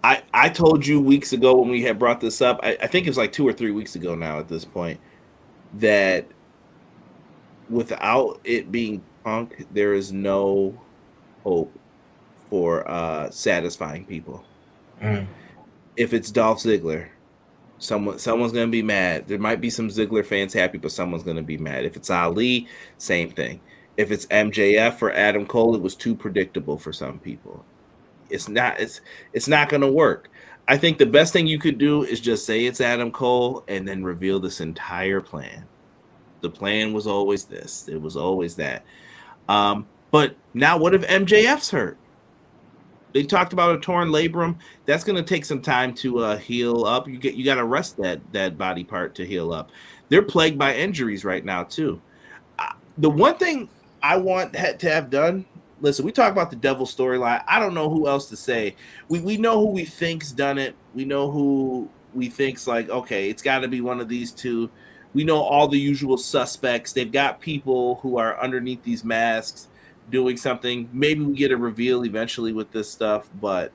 I told you weeks ago when we had brought this up, I think it was like 2 or 3 weeks ago now at this point, that without it being Punk, there is no hope for satisfying people. If it's Dolph Ziggler, someone's going to be mad. There might be some Ziggler fans happy, but someone's going to be mad. If it's Ali, same thing. If it's MJF or Adam Cole, it was too predictable for some people. It's not going to work. I think the best thing you could do is just say it's Adam Cole and then reveal this entire plan. The plan was always this. It was always that. But now what if MJF's hurt? They talked about a torn labrum. That's going to take some time to heal up. You got to rest that body part to heal up. They're plagued by injuries right now too. The one thing I want to have done. Listen, we talk about the Devil storyline. I don't know who else to say. We know who we think's done it. We know who we think's like, okay, it's got to be one of these two. We know all the usual suspects. They've got people who are underneath these masks doing something. Maybe we get a reveal eventually with this stuff, but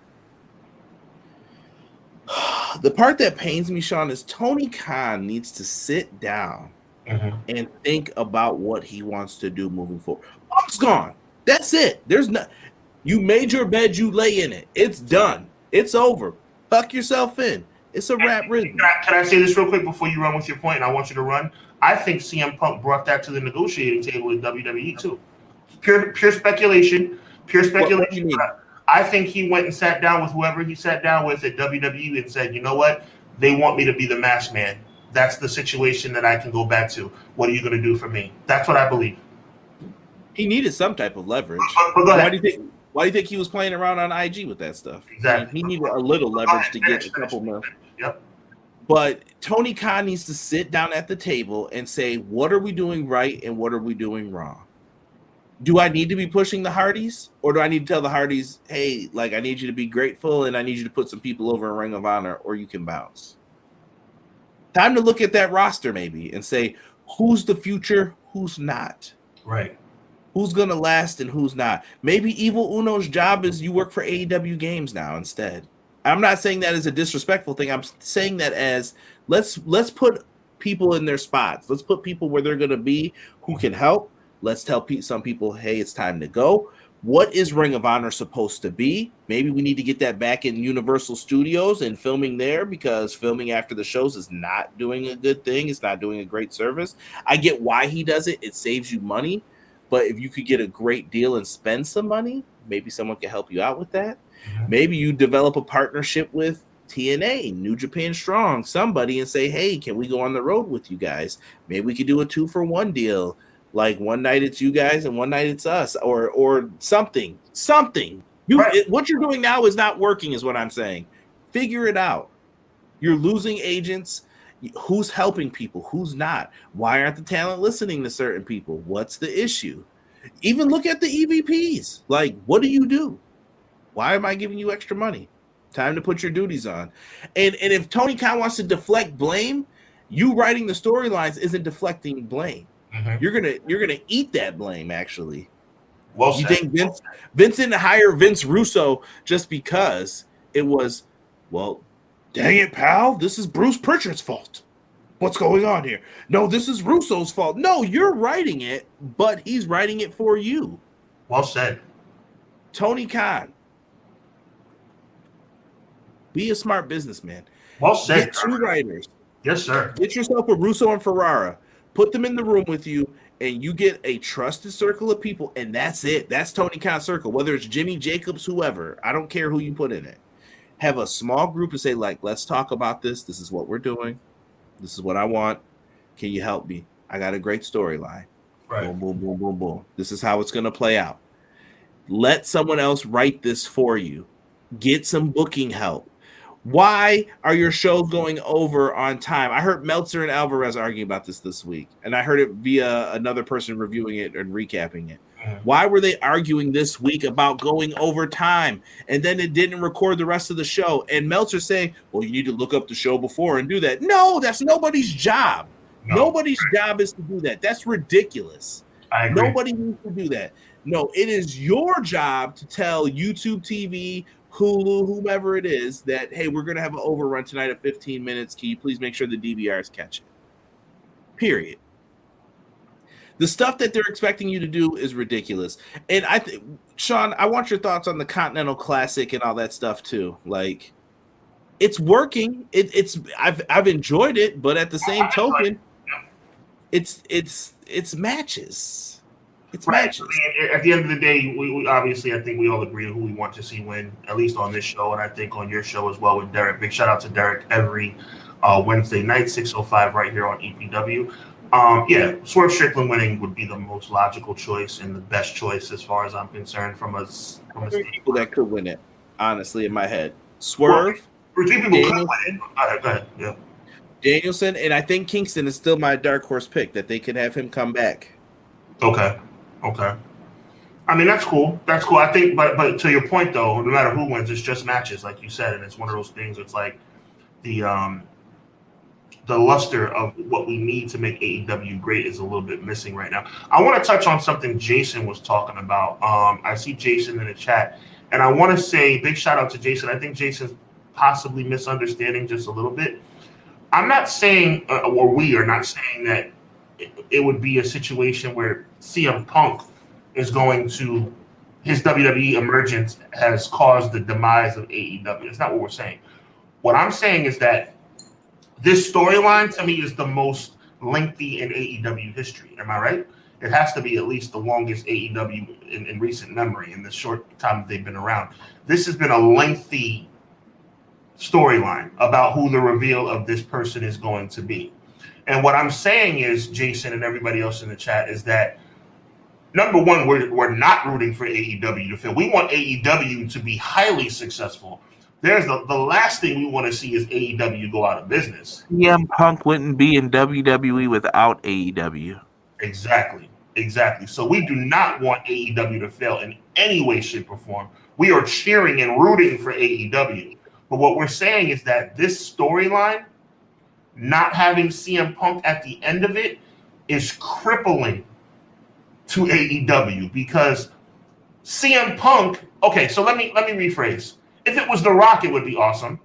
the part that pains me, Sean, is Tony Khan needs to sit down and think about what he wants to do moving forward. Punk's gone. That's it. There's no. You made your bed, you lay in it. It's done. It's over. Tuck yourself in. It's a rap rhythm. Can I say this real quick before you run with your point? And I want you to run. I think CM Punk brought that to the negotiating table in WWE too. Pure speculation. Pure speculation. I think he went and sat down with whoever he sat down with at WWE and said, you know what? They want me to be the Masked Man. That's the situation that I can go back to. What are you going to do for me? That's what I believe. He needed some type of leverage. But go ahead. Why do you think he was playing around on IG with that stuff? Exactly. He needed a little leverage to get a couple more. Yep. But Tony Khan needs to sit down at the table and say, what are we doing right and what are we doing wrong? Do I need to be pushing the Hardys, or do I need to tell the Hardys, hey, like, I need you to be grateful and I need you to put some people over in Ring of Honor, or you can bounce? Time to look at that roster maybe and say, who's the future, who's not? Right. Who's going to last and who's not? Maybe Evil Uno's job is you work for AEW Games now instead. I'm not saying that as a disrespectful thing. I'm saying that as let's put people in their spots. Let's put people where they're going to be who can help. Let's tell some people, hey, it's time to go. What is Ring of Honor supposed to be? Maybe we need to get that back in Universal Studios and filming there, because filming after the shows is not doing a good thing. It's not doing a great service. I get why he does it. It saves you money. But if you could get a great deal and spend some money, maybe someone can help you out with that. Maybe you develop a partnership with TNA, New Japan Strong, somebody, and say, hey, can we go on the road with you guys? Maybe we could do a 2-for-1 deal. Like one night it's you guys and one night it's us, or something. What you're doing now is not working, is what I'm saying. Figure it out. You're losing agents. Who's helping people? Who's not? Why aren't the talent listening to certain people? What's the issue? Even look at the EVPs. Like, what do? Why am I giving you extra money? Time to put your duties on. And if Tony Khan wants to deflect blame, you writing the storylines isn't deflecting blame. Mm-hmm. You're gonna eat that blame, actually. Well, you think Vince didn't hire Vince Russo just because it was, well, dang it, pal, this is Bruce Pritchard's fault. What's going on here? No, this is Russo's fault. No, you're writing it, but he's writing it for you. Well said. Tony Khan, be a smart businessman. Well said. Get 2 writers. Yes, sir. Get yourself with Russo and Ferrara. Put them in the room with you, and you get a trusted circle of people, and that's it. That's Tony Khan's circle. Whether it's Jimmy Jacobs, whoever, I don't care who you put in it. Have a small group and say, like, let's talk about this. This is what we're doing. This is what I want. Can you help me? I got a great storyline. Right. Boom, boom, boom, boom, boom. This is how it's going to play out. Let someone else write this for you. Get some booking help. Why are your shows going over on time? I heard Meltzer and Alvarez arguing about this week, and I heard it via another person reviewing it and recapping it. Why were they arguing this week about going over time, and then it didn't record the rest of the show? And Meltzer saying, well, you need to look up the show before and do that. No, that's nobody's job. No. Nobody's job is to do that. That's ridiculous. I agree. Nobody needs to do that. No, it is your job to tell YouTube TV, Hulu, whomever it is, that, hey, we're going to have an overrun tonight of 15 minutes. Can you please make sure the DVRs catch it? Period. The stuff that they're expecting you to do is ridiculous. And I think, Sean, I want your thoughts on the Continental Classic and all that stuff too. Like, it's working. I've enjoyed it, but at the same token, it's matches. It's right. matches. I mean, at the end of the day, we obviously, I think we all agree on who we want to see win, at least on this show, and I think on your show as well with Derek. Big shout out to Derek every Wednesday night, 6:05 right here on EPW. Yeah, Swerve Strickland winning would be the most logical choice and the best choice as far as I'm concerned from a people that could win it, honestly, in my head. Swerve. Well, 3 people could win it. Go ahead. Yeah. Danielson, and I think Kingston is still my dark horse pick, that they could have him come back. Okay. I mean, that's cool. I think, but to your point though, no matter who wins, it's just matches, like you said, and it's one of those things. It's like the luster of what we need to make AEW great is a little bit missing right now. I want to touch on something Jason was talking about. I see Jason in the chat, and I want to say big shout out to Jason. I think Jason's possibly misunderstanding just a little bit. I'm not saying, or we are not saying that it would be a situation where CM Punk is going to, his WWE emergence has caused the demise of AEW. That's not what we're saying. What I'm saying is that this storyline to me is the most lengthy in AEW history. Am I right? It has to be at least the longest AEW in recent memory in the short time they've been around. This has been a lengthy storyline about who the reveal of this person is going to be. And what I'm saying is, Jason and everybody else in the chat, is that number one, we're not rooting for AEW to fail. We want AEW to be highly successful. There's the last thing we want to see is AEW go out of business. CM Punk wouldn't be in WWE without AEW. Exactly. So we do not want AEW to fail in any way, shape, or form. We are cheering and rooting for AEW. But what we're saying is that this storyline, not having CM Punk at the end of it, is crippling to AEW because CM Punk. Okay, so let me rephrase. If it was The Rock, it would be awesome.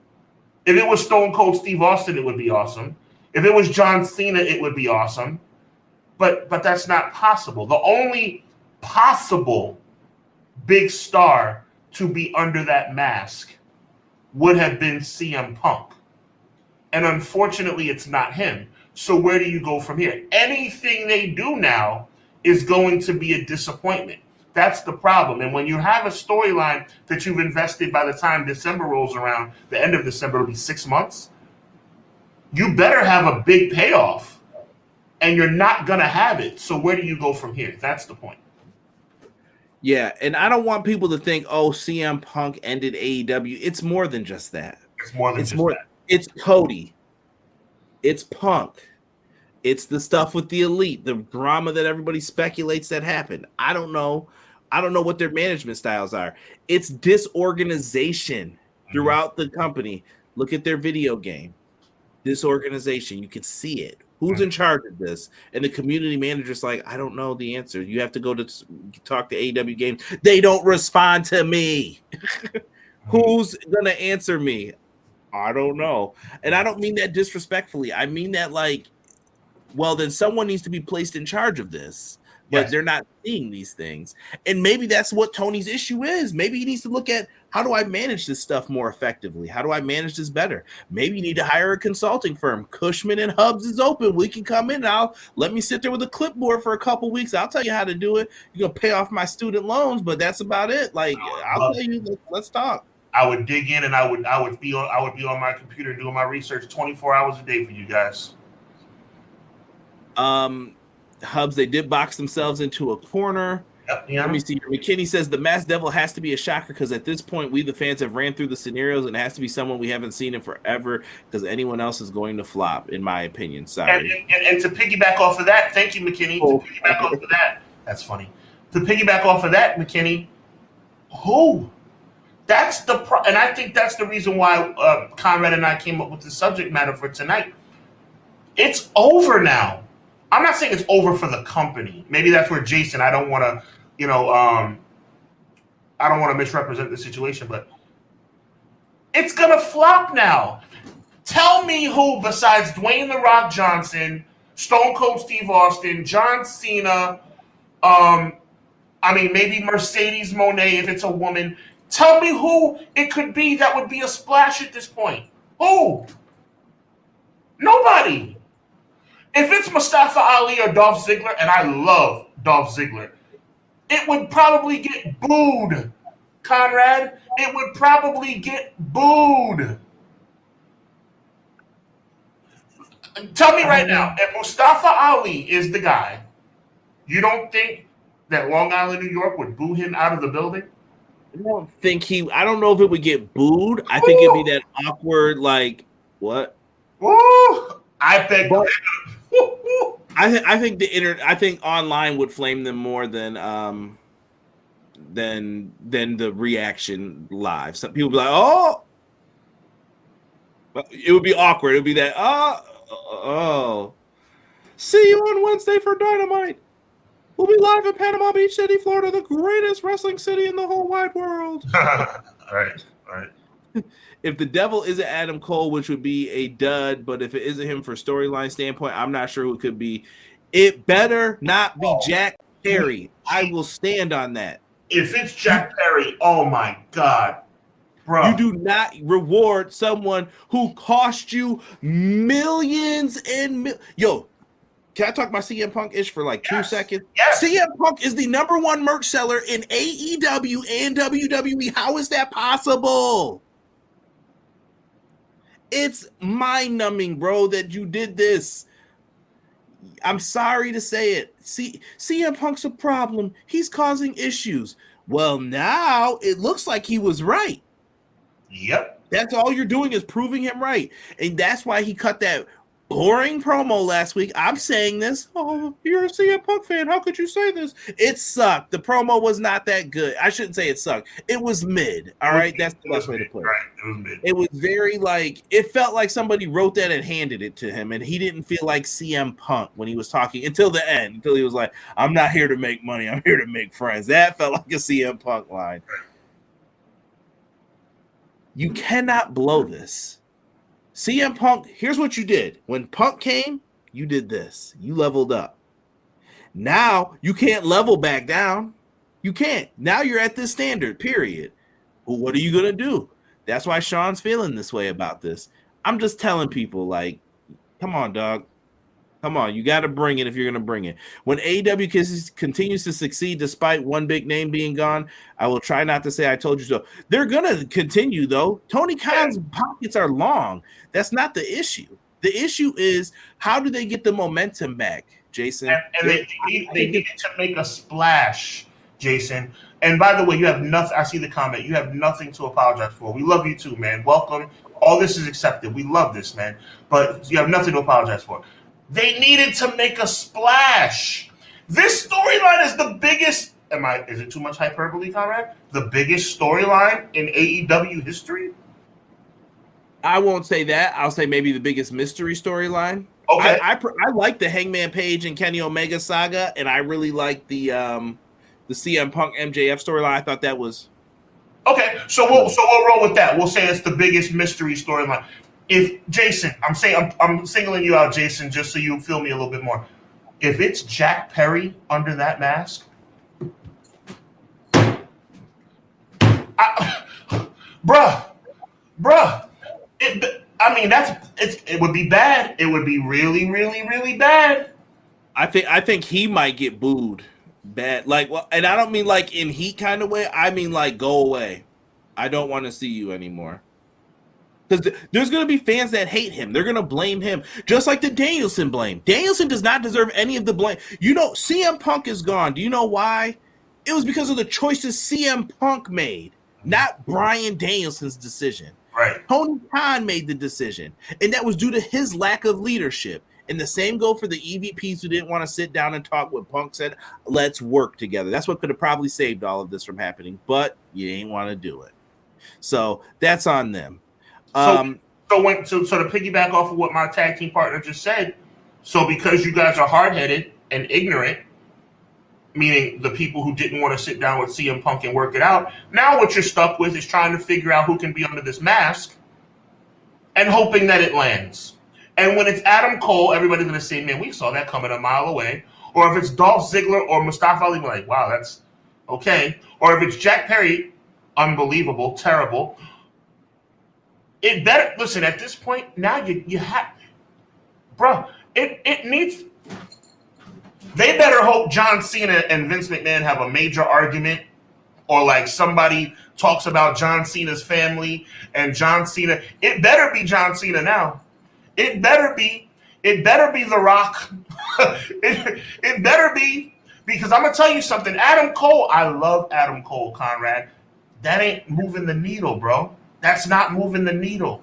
If it was Stone Cold Steve Austin, it would be awesome. If it was John Cena, it would be awesome. But that's not possible. The only possible big star to be under that mask would have been CM Punk. And unfortunately, it's not him. So where do you go from here? Anything they do now is going to be a disappointment. That's the problem. And when you have a storyline that you've invested by the time December rolls around, the end of December will be 6 months, you better have a big payoff. And you're not going to have it. So where do you go from here? That's the point. Yeah, and I don't want people to think, oh, CM Punk ended AEW. It's more than just that. It's more than that. It's Cody. It's Punk. It's the stuff with the Elite, the drama that everybody speculates that happened. I don't know. I don't know what their management styles are. It's disorganization throughout the company. Look at their video game. Disorganization. You can see it. Who's in charge of this? And the community manager's like, I don't know the answer. You have to go to talk to AEW Games. They don't respond to me. Who's going to answer me? I don't know. And I don't mean that disrespectfully. I mean that like, well, then someone needs to be placed in charge of this. But they're not seeing these things. And maybe that's what Tony's issue is. Maybe he needs to look at, how do I manage this stuff more effectively? How do I manage this better? Maybe you need to hire a consulting firm. Cushman and Hubbs is open. We can come in now. Let me sit there with a clipboard for a couple weeks. I'll tell you how to do it. You're going to pay off my student loans, but that's about it. Like, I'll tell you, let's talk. I would dig in and I would be on my computer doing my research 24 hours a day for you guys. Hubs, they did box themselves into a corner. Yep, yeah. Let me see. McKinney says the Masked Devil has to be a shocker because at this point, we the fans have ran through the scenarios and it has to be someone we haven't seen in forever because anyone else is going to flop, in my opinion. Sorry. And to piggyback off of that, thank you, McKinney. To piggyback off of that, that's funny. To piggyback off of that, McKinney, who? That's the and I think that's the reason why Conrad and I came up with the subject matter for tonight. It's over now. I'm not saying it's over for the company. Maybe that's where Jason, I don't want to, I don't want to misrepresent the situation, but it's going to flop now. Tell me who besides Dwayne The Rock Johnson, Stone Cold Steve Austin, John Cena, maybe Mercedes Moné if it's a woman. Tell me who it could be that would be a splash at this point. Who? Nobody. If it's Mustafa Ali or Dolph Ziggler, and I love Dolph Ziggler, it would probably get booed, Conrad. It would probably get booed. Tell me right now, if Mustafa Ali is the guy, you don't think that Long Island, New York would boo him out of the building? I don't know if it would get booed. I think it'd be that awkward, like, what? Woo! I think I think online would flame them more than the reaction live. Some people be like, oh, it would be awkward. It would be that, see you on Wednesday for Dynamite. We'll be live in Panama Beach City, Florida, the greatest wrestling city in the whole wide world. All right. If the Devil isn't Adam Cole, which would be a dud, but if it isn't him for storyline standpoint, I'm not sure who it could be. It better not be Jack Perry. I will stand on that. If it's Jack Perry, oh my God, bro. You do not reward someone who cost you millions and Yo, can I talk about CM Punk-ish for like 2 seconds? Yes. CM Punk is the #1 merch seller in AEW and WWE. How is that possible? It's mind-numbing, bro, that you did this. I'm sorry to say it. CM Punk's a problem. He's causing issues. Well, now it looks like he was right. Yep. That's all you're doing is proving him right. And that's why he cut that boring promo last week. I'm saying this. Oh, you're a CM Punk fan. How could you say this? It sucked. The promo was not that good. I shouldn't say it sucked. It was mid. All right. That's the best way to put it. Right. It was mid. It was very it felt like somebody wrote that and handed it to him. And he didn't feel like CM Punk when he was talking until the end, until he was like, I'm not here to make money. I'm here to make friends. That felt like a CM Punk line. You cannot blow this. CM Punk, here's what you did. When Punk came, you did this. You leveled up. Now you can't level back down. You can't. Now you're at this standard, period. Well, what are you going to do? That's why Sean's feeling this way about this. I'm just telling people, like, come on, dog. Come on. You got to bring it if you're going to bring it. When AEW continues to succeed despite one big name being gone, I will try not to say I told you so. They're going to continue, though. Tony Khan's pockets are long. That's not the issue. The issue is, how do they get the momentum back, Jason? And they needed to make a splash, Jason. And by the way, you have nothing. I see the comment. You have nothing to apologize for. We love you too, man. Welcome. All this is accepted. We love this, man. But you have nothing to apologize for. They needed to make a splash. This storyline is the biggest. Is it too much hyperbole, Conrad? The biggest storyline in AEW history? I won't say that. I'll say maybe the biggest mystery storyline. Okay. I like the Hangman Page and Kenny Omega saga, and I really like the CM Punk MJF storyline. I thought that was okay. So we'll roll with that. We'll say it's the biggest mystery storyline. If Jason, I'm singling you out, Jason, just so you feel me a little bit more. If it's Jack Perry under that mask, bruh. It would be bad. It would be really, really, really bad. I think he might get booed bad. Like, well, and I don't mean like in heat kind of way. I mean like, go away. I don't want to see you anymore. Because there's going to be fans that hate him. They're going to blame him, just like the Danielson blame. Danielson does not deserve any of the blame. You know, CM Punk is gone. Do you know why? It was because of the choices CM Punk made, not Bryan Danielson's decision. Right. Tony Khan made the decision, and that was due to his lack of leadership. And the same go for the EVPs who didn't want to sit down and talk. What Punk said, let's work together. That's what could have probably saved all of this from happening, but you ain't want to do it. So that's on them. So to piggyback off of what my tag team partner just said, so because you guys are hard-headed and ignorant, meaning the people who didn't want to sit down with CM Punk and work it out, now what you're stuck with is trying to figure out who can be under this mask and hoping that it lands. And when it's Adam Cole, everybody's going to say, man, we saw that coming a mile away. Or if it's Dolph Ziggler or Mustafa Ali, we're like, wow, that's okay. Or if it's Jack Perry, unbelievable, terrible. It better listen at this point. Now you have, bro. It needs. They better hope John Cena and Vince McMahon have a major argument, or like somebody talks about John Cena's family and John Cena. It better be John Cena now. It better be The Rock. it better be, because I'm gonna tell you something. Adam Cole. I love Adam Cole, Conrad. That ain't moving the needle, bro. That's not moving the needle.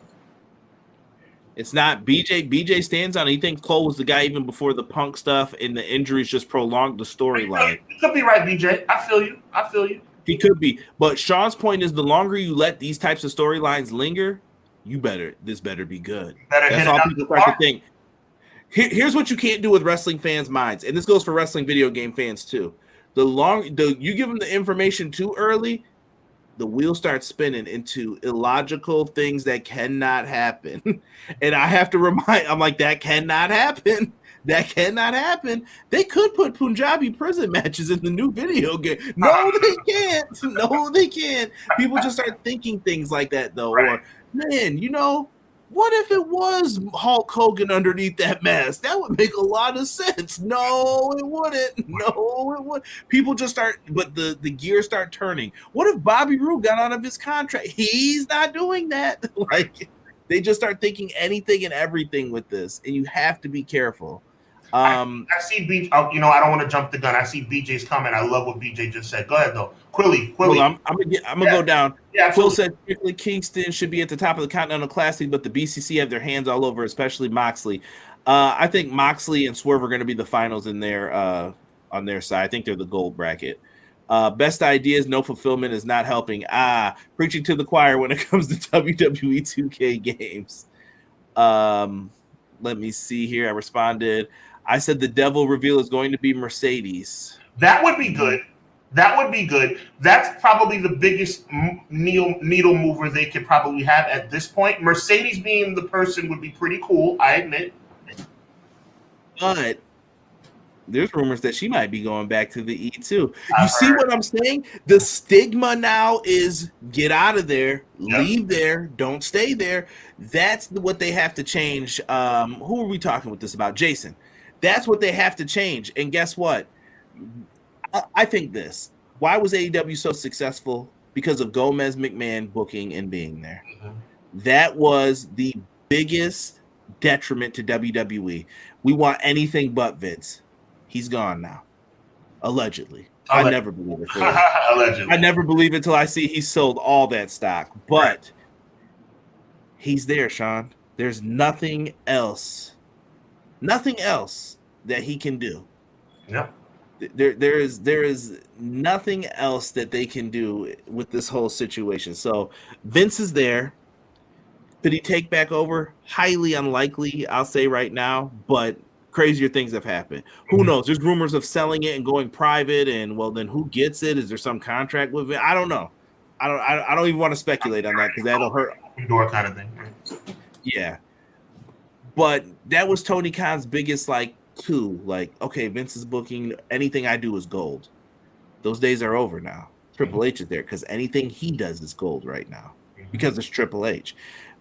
It's not. BJ stands on it. He thinks Cole was the guy even before the Punk stuff, and the injuries just prolonged the storyline. You could be right, BJ. I feel you. He could be. But Sean's point is, the longer you let these types of storylines linger, this better be good. That's all people start to think. Here's what you can't do with wrestling fans' minds, and this goes for wrestling video game fans too. You give them the information too early, the wheel starts spinning into illogical things that cannot happen. And I have to I'm like, that cannot happen. That cannot happen. They could put Punjabi prison matches in the new video game. No, they can't. No, they can't. People just start thinking things like that, though. Right. Or, man, what if it was Hulk Hogan underneath that mask? That would make a lot of sense. No, it wouldn't. No, it wouldn't. People just but the gears start turning. What if Bobby Roode got out of his contract? He's not doing that. Like, they just start thinking anything and everything with this, and you have to be careful. I see BJ. I don't want to jump the gun. I see BJ's comment. I love what BJ just said. Go ahead, though. Quilly. Well, I'm gonna go down. Yeah, Phil said strictly Kingston should be at the top of the Continental Classic, but the BCC have their hands all over, especially Moxley. I think Moxley and Swerve are going to be the finals in their on their side. I think they're the gold bracket. Best ideas, no fulfillment is not helping. Preaching to the choir when it comes to WWE 2K games. Let me see here. I responded. I said the Devil reveal is going to be Mercedes. That would be good. That would be good. That's probably the biggest needle mover they could probably have at this point. Mercedes being the person would be pretty cool, I admit. But there's rumors that she might be going back to the E too. You see what I'm saying? The stigma now is get out of there, leave there, don't stay there. That's what they have to change. Who are we talking with this about? Jason. That's what they have to change. And guess what? I think this. Why was AEW so successful? Because of Gomez McMahon booking and being there. Mm-hmm. That was the biggest detriment to WWE. We want anything but Vince. He's gone now. Allegedly. I never believe it. Allegedly. I never believe it until I see he sold all that stock. But he's there, Sean. There's nothing else. Nothing else that he can do. Yep. There is nothing else that they can do with this whole situation. So Vince is there. Could he take back over? Highly unlikely, I'll say right now, but crazier things have happened. Who knows? There's rumors of selling it and going private, and well, then who gets it? Is there some contract with it? I don't know. I don't even want to speculate on that because that'll hurt. Door kind of thing. Yeah. But that was Tony Khan's biggest coup. Okay, Vince is booking. Anything I do is gold. Those days are over now. Triple H is there because anything he does is gold right now because it's Triple H.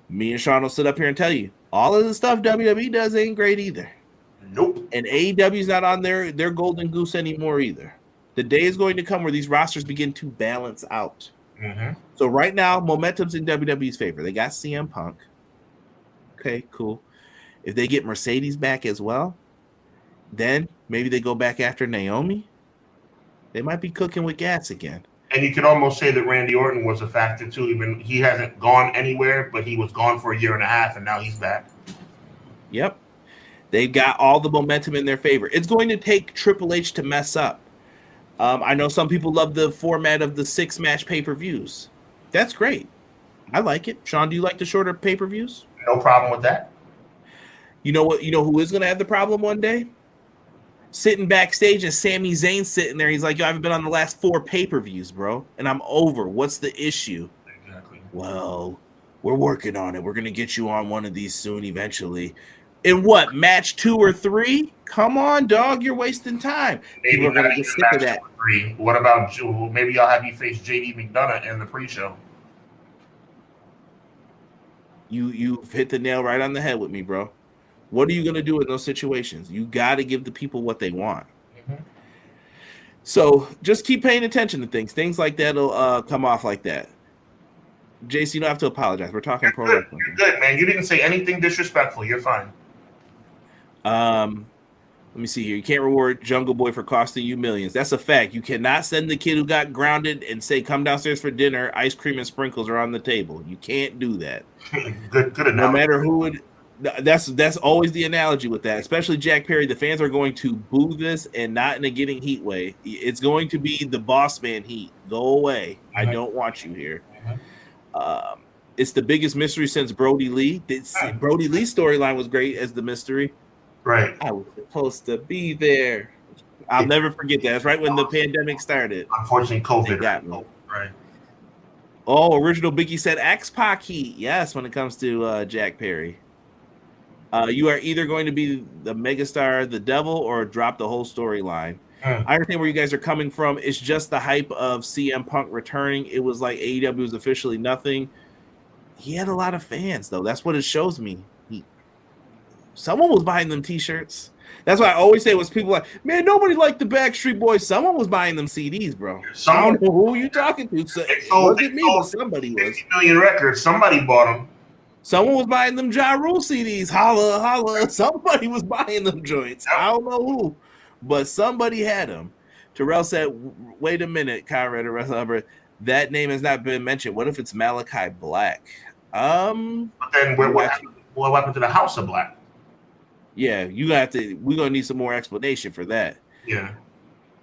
Me and Sean will sit up here and tell you all of the stuff WWE does ain't great either. Nope. And AEW's not on their golden goose anymore either. The day is going to come where these rosters begin to balance out. Mm-hmm. So right now, momentum's in WWE's favor. They got CM Punk. Okay, cool. If they get Mercedes back as well, then maybe they go back after Naomi. They might be cooking with gas again. And you could almost say that Randy Orton was a factor too. Even he hasn't gone anywhere, but he was gone for a year and a half, and now he's back. Yep. They've got all the momentum in their favor. It's going to take Triple H to mess up. I know some people love the format of the 6-match pay-per-views. That's great. I like it. Sean, do you like the shorter pay-per-views? No problem with that. You know what? You know who is going to have the problem one day? Sitting backstage and Sami Zayn sitting there. He's like, yo, I haven't been on the last 4 pay-per-views, bro. And I'm over. What's the issue? Exactly. Well, we're working on it. We're going to get you on one of these soon eventually. In what, match 2 or 3? Come on, dog. You're wasting time. Maybe we're going to get sick of that. 3. What about Jewel? Maybe I'll have you face JD McDonough in the pre-show. You've hit the nail right on the head with me, bro. What are you going to do in those situations? You got to give the people what they want. Mm-hmm. So just keep paying attention to things. Things like that will come off like that. JC, you don't have to apologize. We're talking pro wrestling. You're good, man. You didn't say anything disrespectful. You're fine. Let me see here. You can't reward Jungle Boy for costing you millions. That's a fact. You cannot send the kid who got grounded and say, come downstairs for dinner. Ice cream and sprinkles are on the table. You can't do that. Good analogy. No matter who it that's always the analogy with that, especially Jack Perry. The fans are going to boo this and not in a getting heat way. It's going to be the boss man heat. Go away. I don't want you here. It's the biggest mystery since Brody Lee. Brody Lee's storyline was great as the mystery. Right. I was supposed to be there. I'll never forget that. That's right when the pandemic started. Unfortunately, COVID got me. Right. Oh, original Biggie said X-Pac heat. Yes, when it comes to Jack Perry. You are either going to be the megastar, the devil, or drop the whole storyline. I understand where you guys are coming from. It's just the hype of CM Punk returning. It was like AEW was officially nothing. He had a lot of fans, though. That's what it shows me. Someone was buying them T-shirts. That's why I always say was people like, man, nobody liked the Backstreet Boys. Someone was buying them CDs, bro. I don't know who you talking to. So it wasn't me, but somebody was. 50 million records. Somebody bought them. Someone was buying them Ja Rule CDs. Holla, holla. Somebody was buying them joints. I don't know who, but somebody had them. Terrell said, wait a minute, Conrad or Hubbard. That name has not been mentioned. What if it's Malachi Black? But then what happened to the House of Black? Yeah, we're gonna need some more explanation for that. Yeah.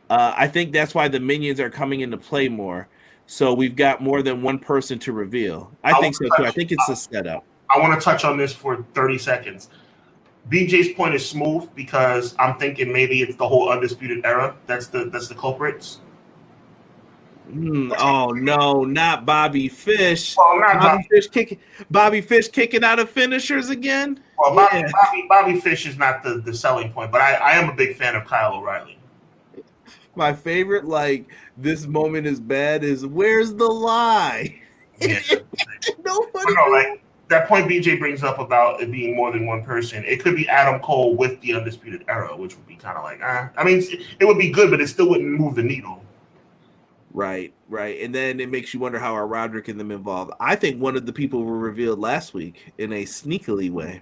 I think that's why the minions are coming into play more. So we've got more than one person to reveal. I think so too. I think it's a setup. I want to touch on this for 30 seconds. BJ's point is smooth because I'm thinking maybe it's the whole Undisputed Era. That's the culprits. Oh no, not Bobby Fish. Well, not Bobby Fish kicking out of finishers again. Well, Yeah. Bobby Fish is not the selling point, but I am a big fan of Kyle O'Reilly. My favorite, like, this moment is bad is where's the lie? Yeah. Nobody. No, like that point BJ brings up about it being more than one person. It could be Adam Cole with the Undisputed Era, which would be kind of like, I mean, it would be good, but it still wouldn't move the needle. Right. And then it makes you wonder how are Roderick and them involved. I think one of the people were revealed last week in a sneakily way.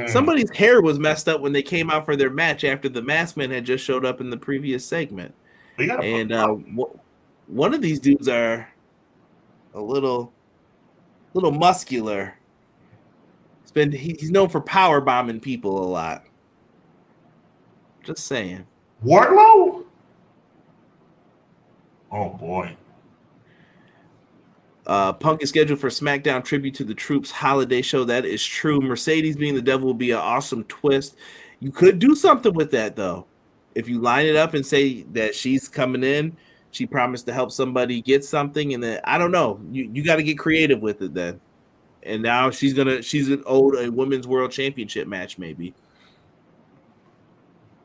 Somebody's hair was messed up when they came out for their match after the Masked Man had just showed up in the previous segment. And one of these dudes are a little muscular. He's known for power bombing people a lot. Just saying. Wardlow? Oh boy. Punk is scheduled for SmackDown Tribute to the Troops holiday show. That is true. Mercedes being the devil will be an awesome twist. You could do something with that, though. If you line it up and say that she's coming in, she promised to help somebody get something, and then I don't know. You got to get creative with it then. And now she's owed a women's world championship match, maybe.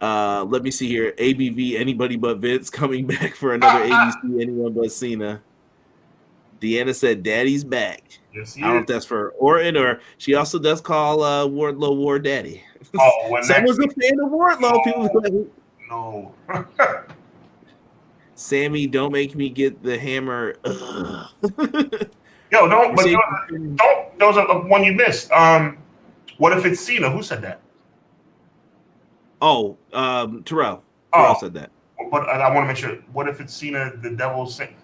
Let me see here. ABV, anybody but Vince, coming back for another ABC, anyone but Cena. Deanna said, "Daddy's back." Yes, I don't know if that's for Orton, or she also does call Wardlow War Daddy. Oh, when someone's a fan of Wardlow. No. Sammy, don't make me get the hammer. Yo, don't. But don't. There was one you missed. What if it's Cena? Who said that? Oh, Terrell. Terrell said that. But I want to make sure. What if it's Cena? The devil sing.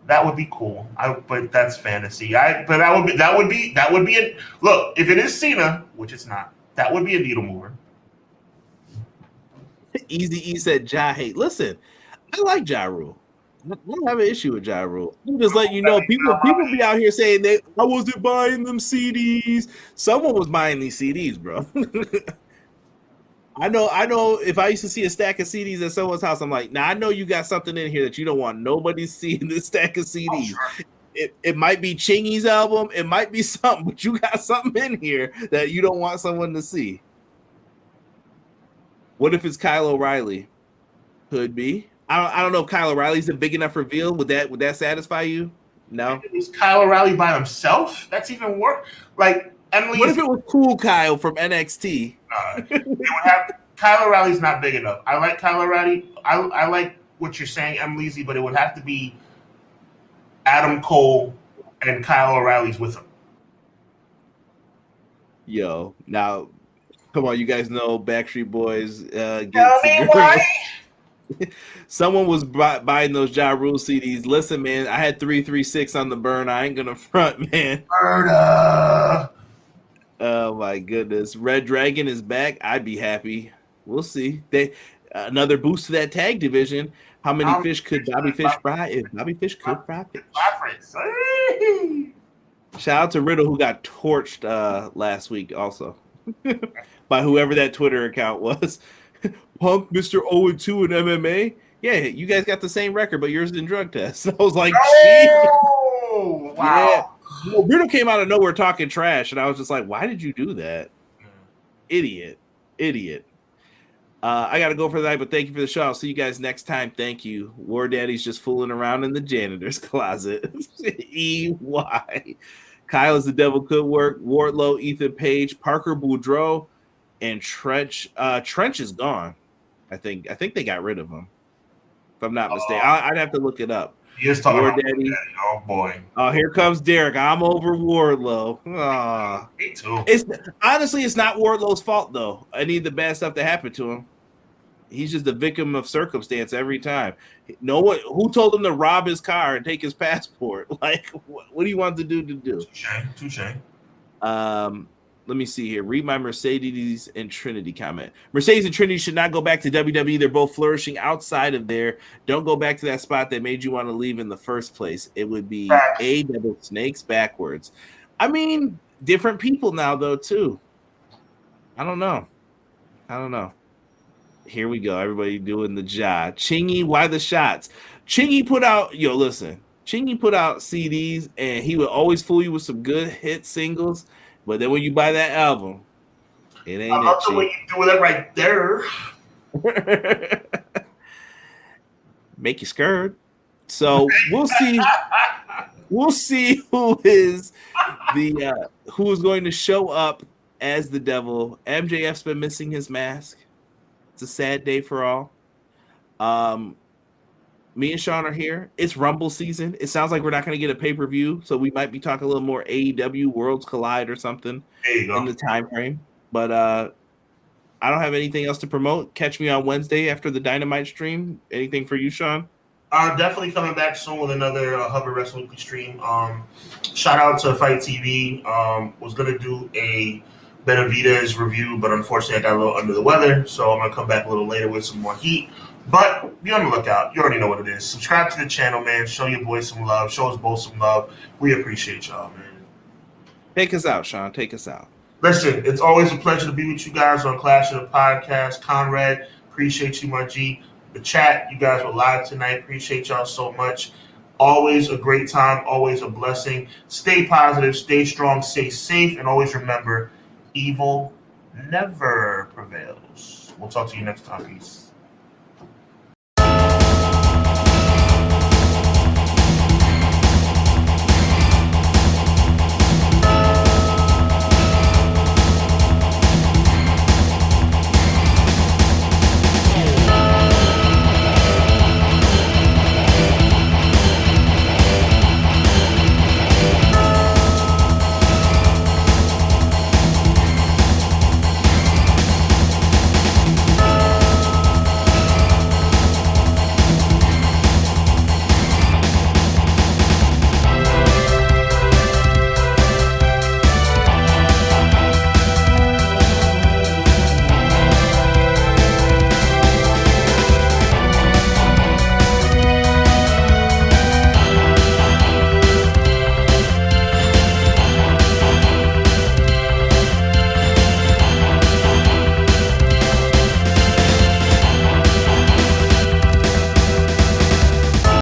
That would be cool. But that's fantasy. But that would be it. Look, if it is Cena, which it's not, that would be a needle mover. Easy E said Ja hate. Listen, I like Ja Rule. I don't have an issue with Ja Rule. I'm just letting you know, people be out here saying I wasn't buying them CDs. Someone was buying these CDs, bro. I know if I used to see a stack of CDs at someone's house, I'm like, I know you got something in here that you don't want nobody seeing this stack of CDs. Oh, sure. It might be Chingy's album, it might be something, but you got something in here that you don't want someone to see. What if it's Kyle O'Reilly? Could be. I don't know if Kyle O'Reilly's a big enough reveal. Would that satisfy you? No. If it was Kyle O'Reilly by himself? That's even worse. Like Emily. What if it was Cool Kyle from NXT? It would have Kyle O'Reilly's not big enough. I like Kyle O'Reilly. I like what you're saying, Emily, but it would have to be Adam Cole and Kyle O'Reilly's with him. Yo, now, come on, you guys know Backstreet Boys. Tell me why. Someone was buying those Ja Rule CDs. Listen, man, I had 336 on the burn. I ain't gonna front, man. Murder. Oh my goodness, Red Dragon is back. I'd be happy. We'll see. Another boost to that tag division. How many fish could Bobby Fish fry? If Bobby Fish could fry fish. Shout out to Riddle, who got torched last week also by whoever that Twitter account was. Punk, Mr. 0-2 in MMA. Yeah, you guys got the same record, but yours didn't drug test. I was like, oh, wow. Yeah. Well, Riddle came out of nowhere talking trash, and I was just like, why did you do that? Idiot. I got to go for the night, but thank you for the show. I'll see you guys next time. Thank you. War Daddy's just fooling around in the janitor's closet. EY. Kyle is the devil could work. Wardlow, Ethan Page, Parker Boudreaux, and Trench. Trench is gone. I think they got rid of him. If I'm not mistaken. I'd have to look it up. He is talking War about Daddy. Oh boy. Oh, here comes Derek. I'm over Wardlow. Me too. It's not Wardlow's fault though. I need the bad stuff to happen to him. He's just a victim of circumstance every time. No one who told him to rob his car and take his passport. Like, what do you want to do? Touche. Let me see here. Read my Mercedes and Trinity comment. Mercedes and Trinity should not go back to WWE. They're both flourishing outside of there. Don't go back to that spot that made you want to leave in the first place. It would be AEW snakes backwards. I mean, different people now, though, too. I don't know. Here we go. Everybody doing the job. Chingy, why the shots? Chingy put out, Chingy put out CDs, and he would always fool you with some good hit singles. But then when you buy that album, it ain't I love the way you do that right there. Make you scared. So we'll see. We'll see who is going to show up as the Devil. MJF's been missing his mask. It's a sad day for all. Me and Sean are here. It's Rumble season. It sounds like we're not going to get a pay-per-view, so we might be talking a little more AEW Worlds Collide or something in the time frame. But I don't have anything else to promote. Catch me on Wednesday after the Dynamite stream. Anything for you, Sean? Definitely coming back soon with another Hubbard Wrestling Weekly stream. Shout out to Fight TV. Was going to do a Benavidez review, but unfortunately I got a little under the weather, so I'm going to come back a little later with some more heat. But be on the lookout. You already know what it is. Subscribe to the channel, man. Show your boys some love. Show us both some love. We appreciate y'all, man. Take us out, Sean. Take us out. Listen, it's always a pleasure to be with you guys on Clash of the Podcast. Conrad, appreciate you, my G. The chat, you guys were live tonight. Appreciate y'all so much. Always a great time. Always a blessing. Stay positive. Stay strong. Stay safe. And always remember, evil never prevails. We'll talk to you next time. Peace.